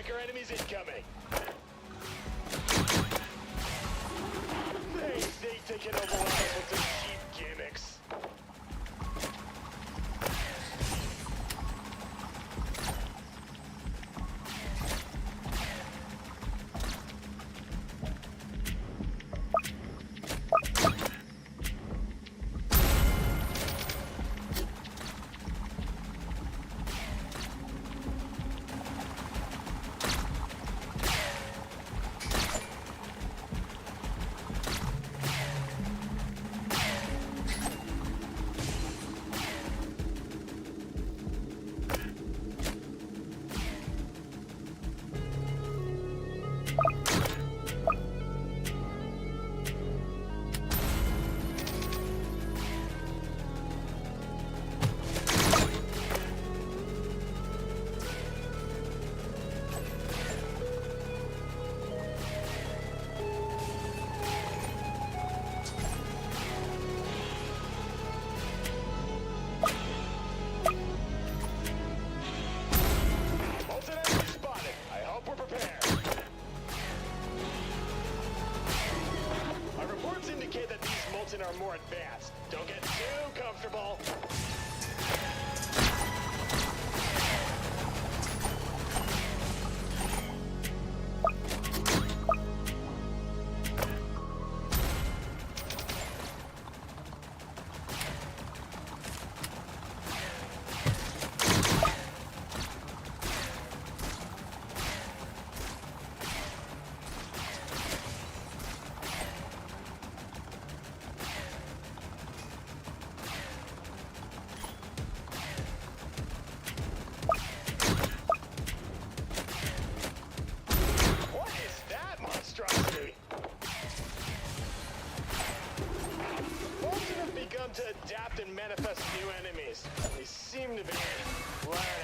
[SPEAKER 2] Breaker enemies incoming. They can overwhelm us with some cheap gimmicks. Are more advanced. Don't get too comfortable. To adapt and manifest new enemies. They seem to be learning.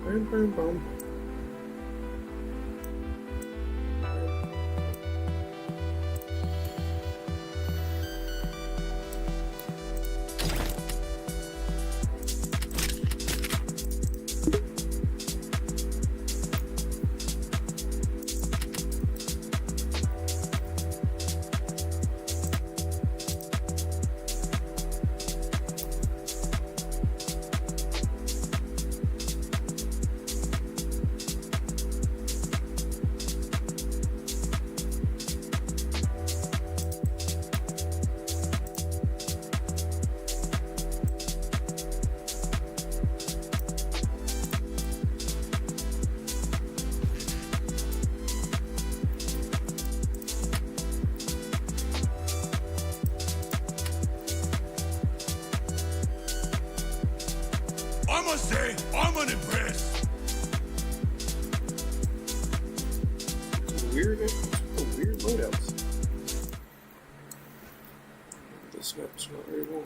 [SPEAKER 3] Boom, boom, boom.
[SPEAKER 4] I must say, I'm unimpressed.
[SPEAKER 3] Weird loadouts. This map's not very long.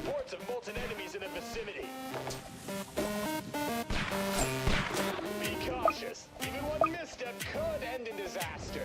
[SPEAKER 2] reports of molten enemies in the vicinity. Be cautious. Even one misstep could end in disaster.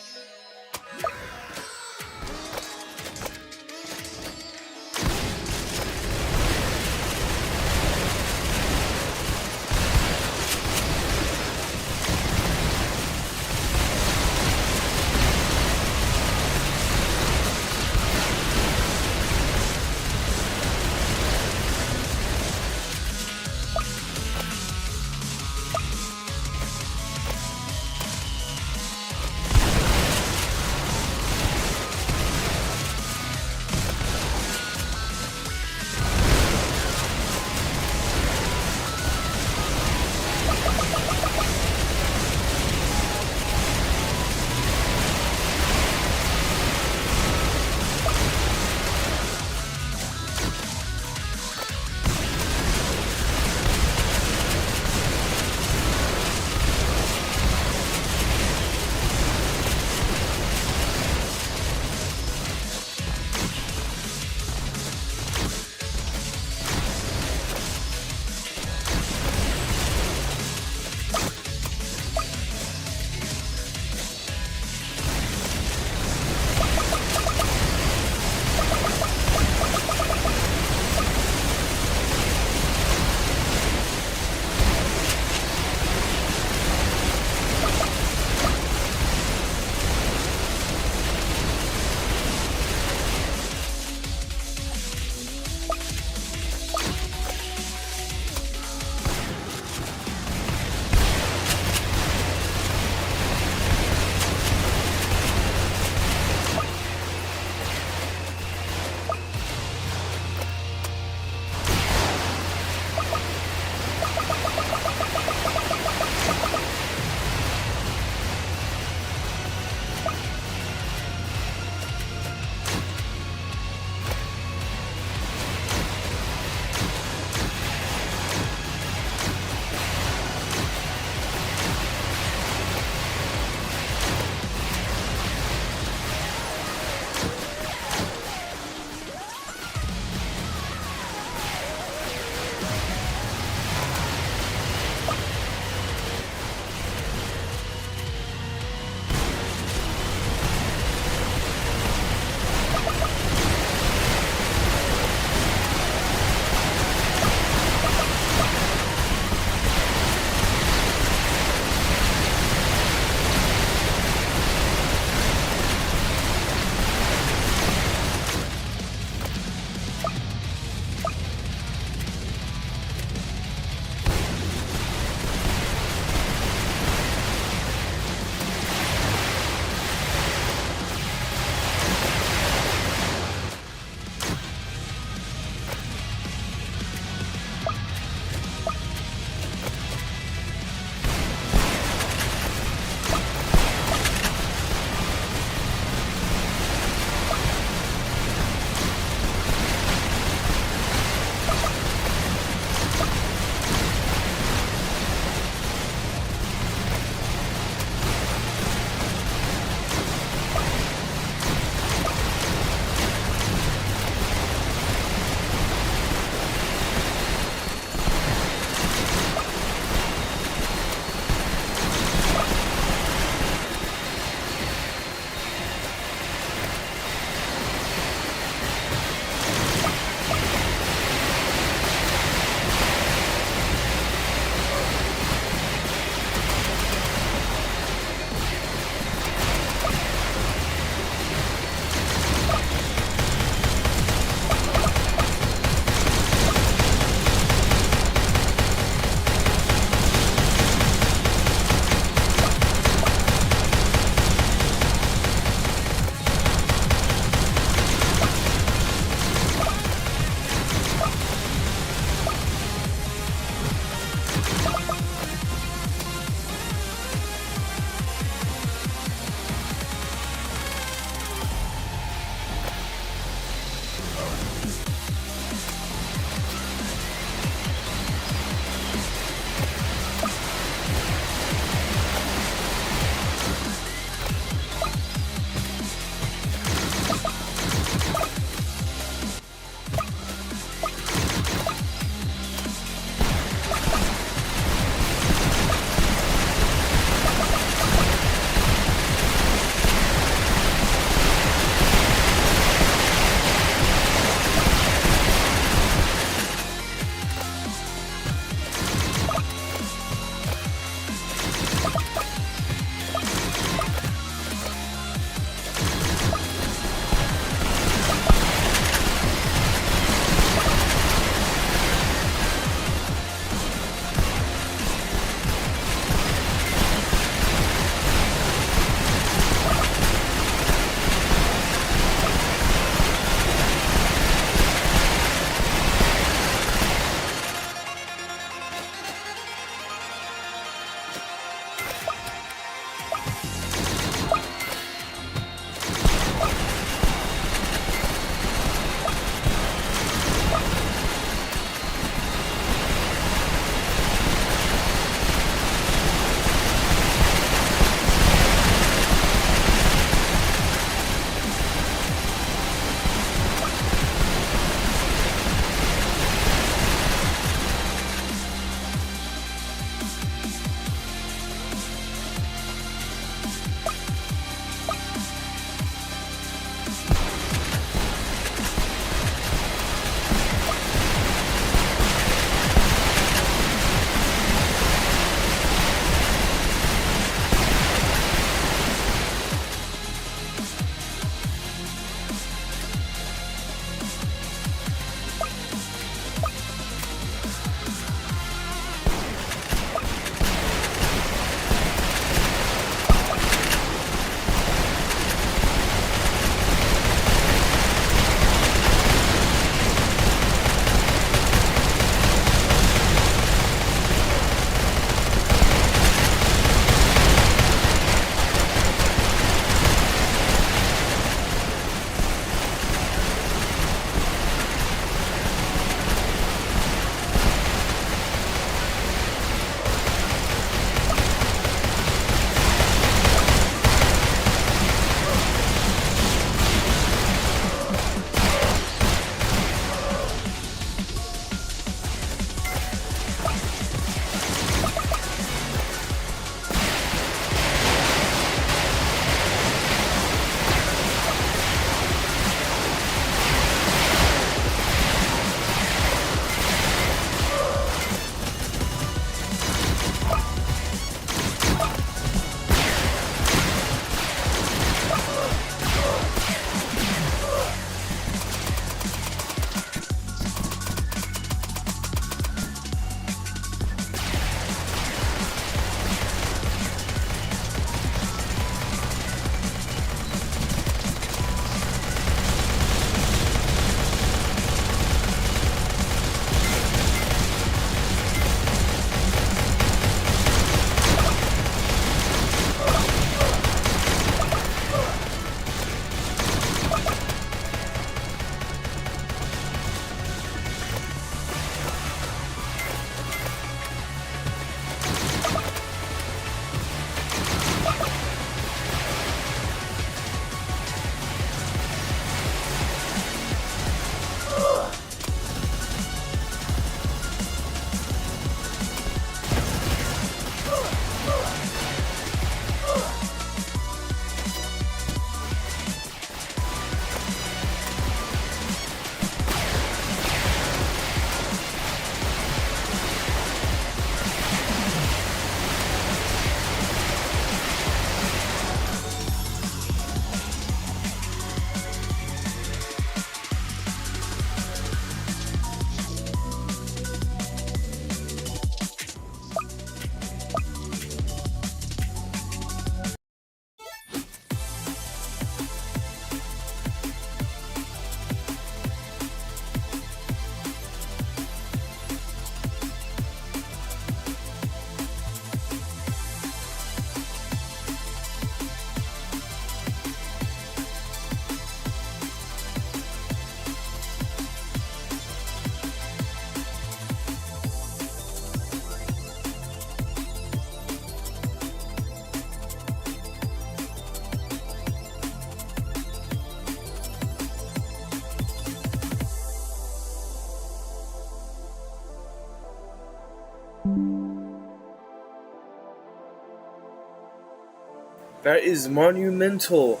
[SPEAKER 3] That is monumental.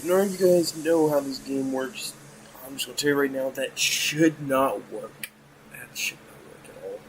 [SPEAKER 3] None of you guys know how this game works. I'm just gonna tell you right now, that should not work. That should not work at all.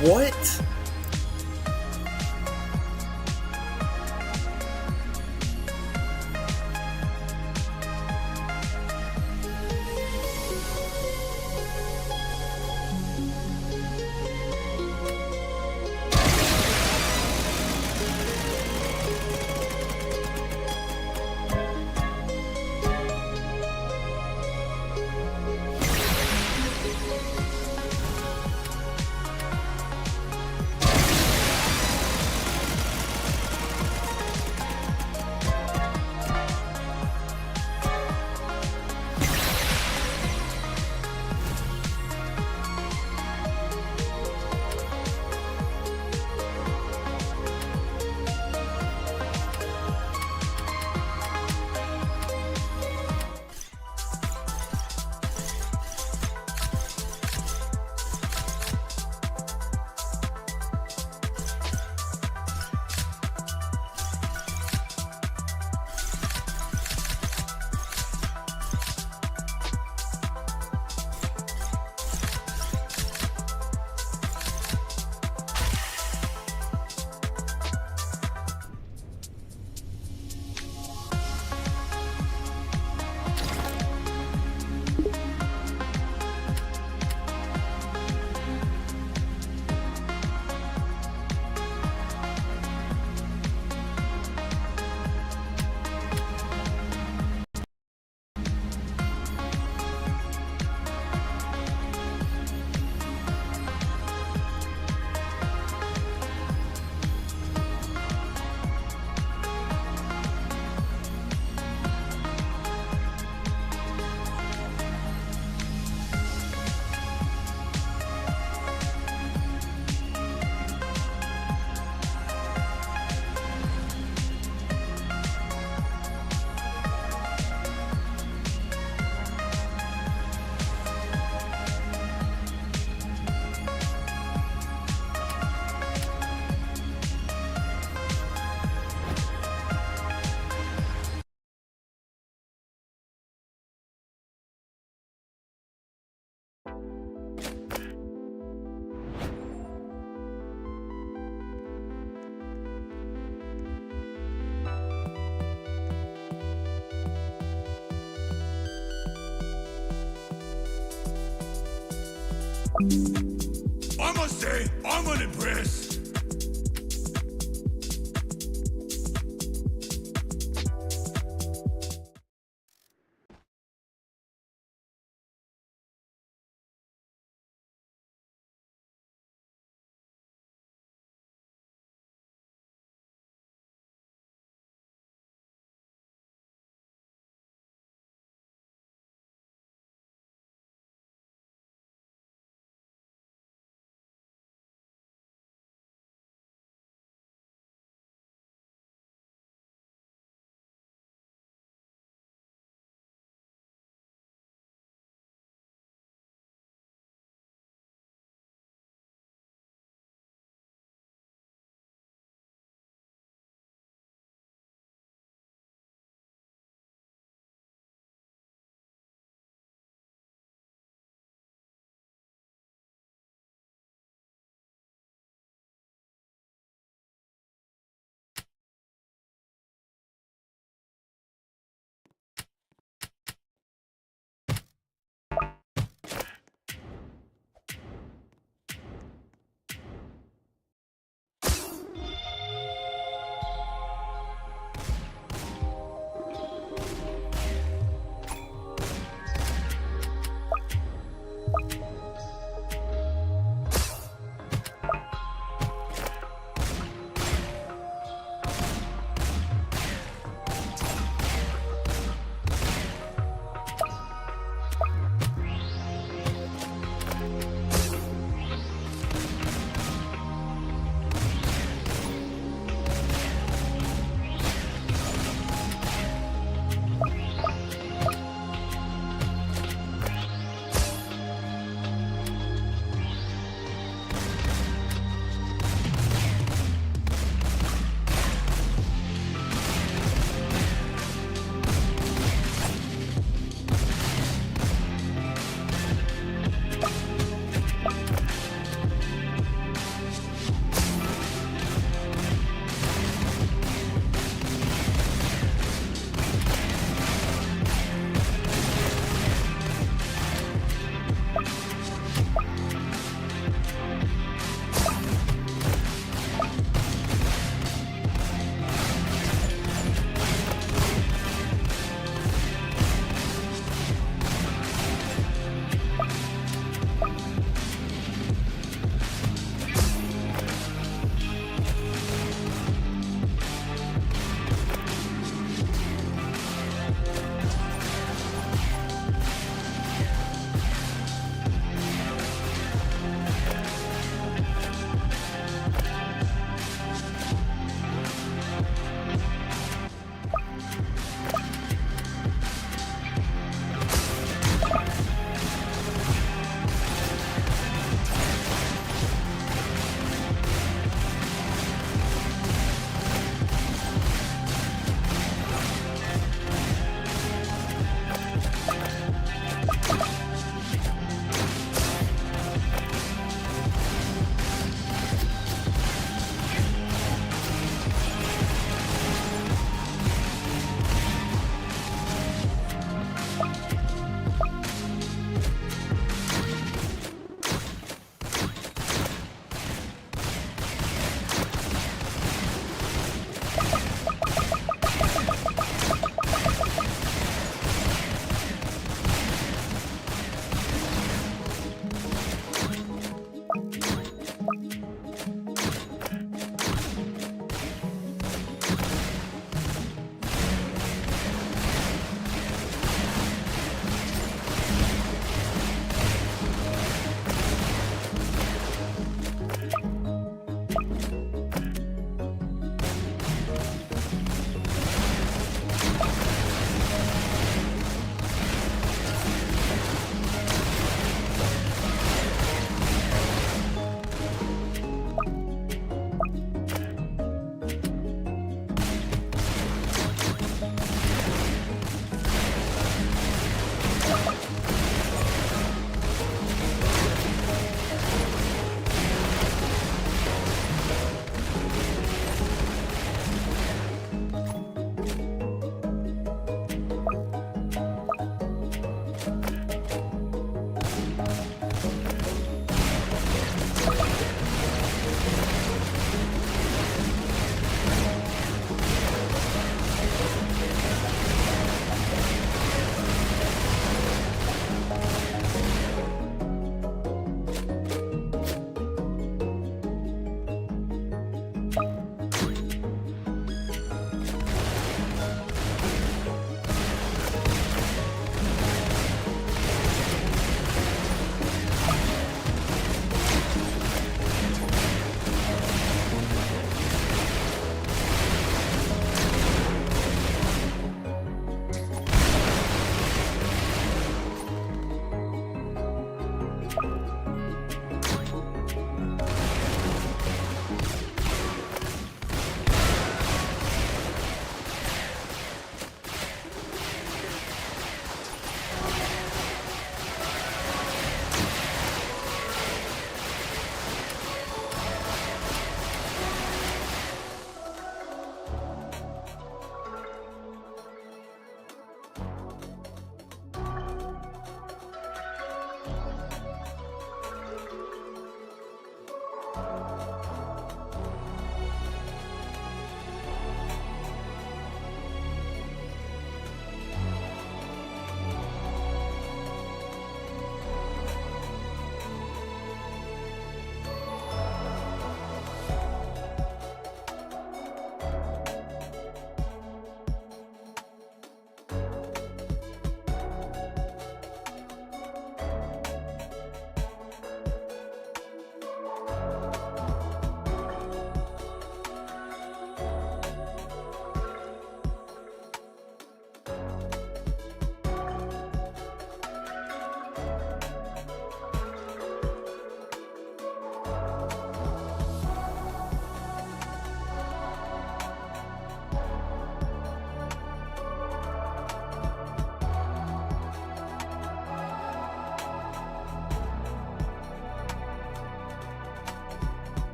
[SPEAKER 3] What?
[SPEAKER 4] I must say, I'm unimpressed.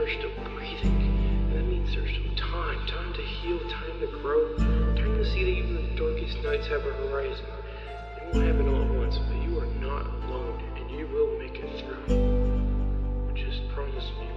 [SPEAKER 3] are still breathing. And that means there's some time to heal, time to grow, time to see that even the darkest nights have a horizon. It won't happen all at once, but you are not alone, and you will make it through. Just promise me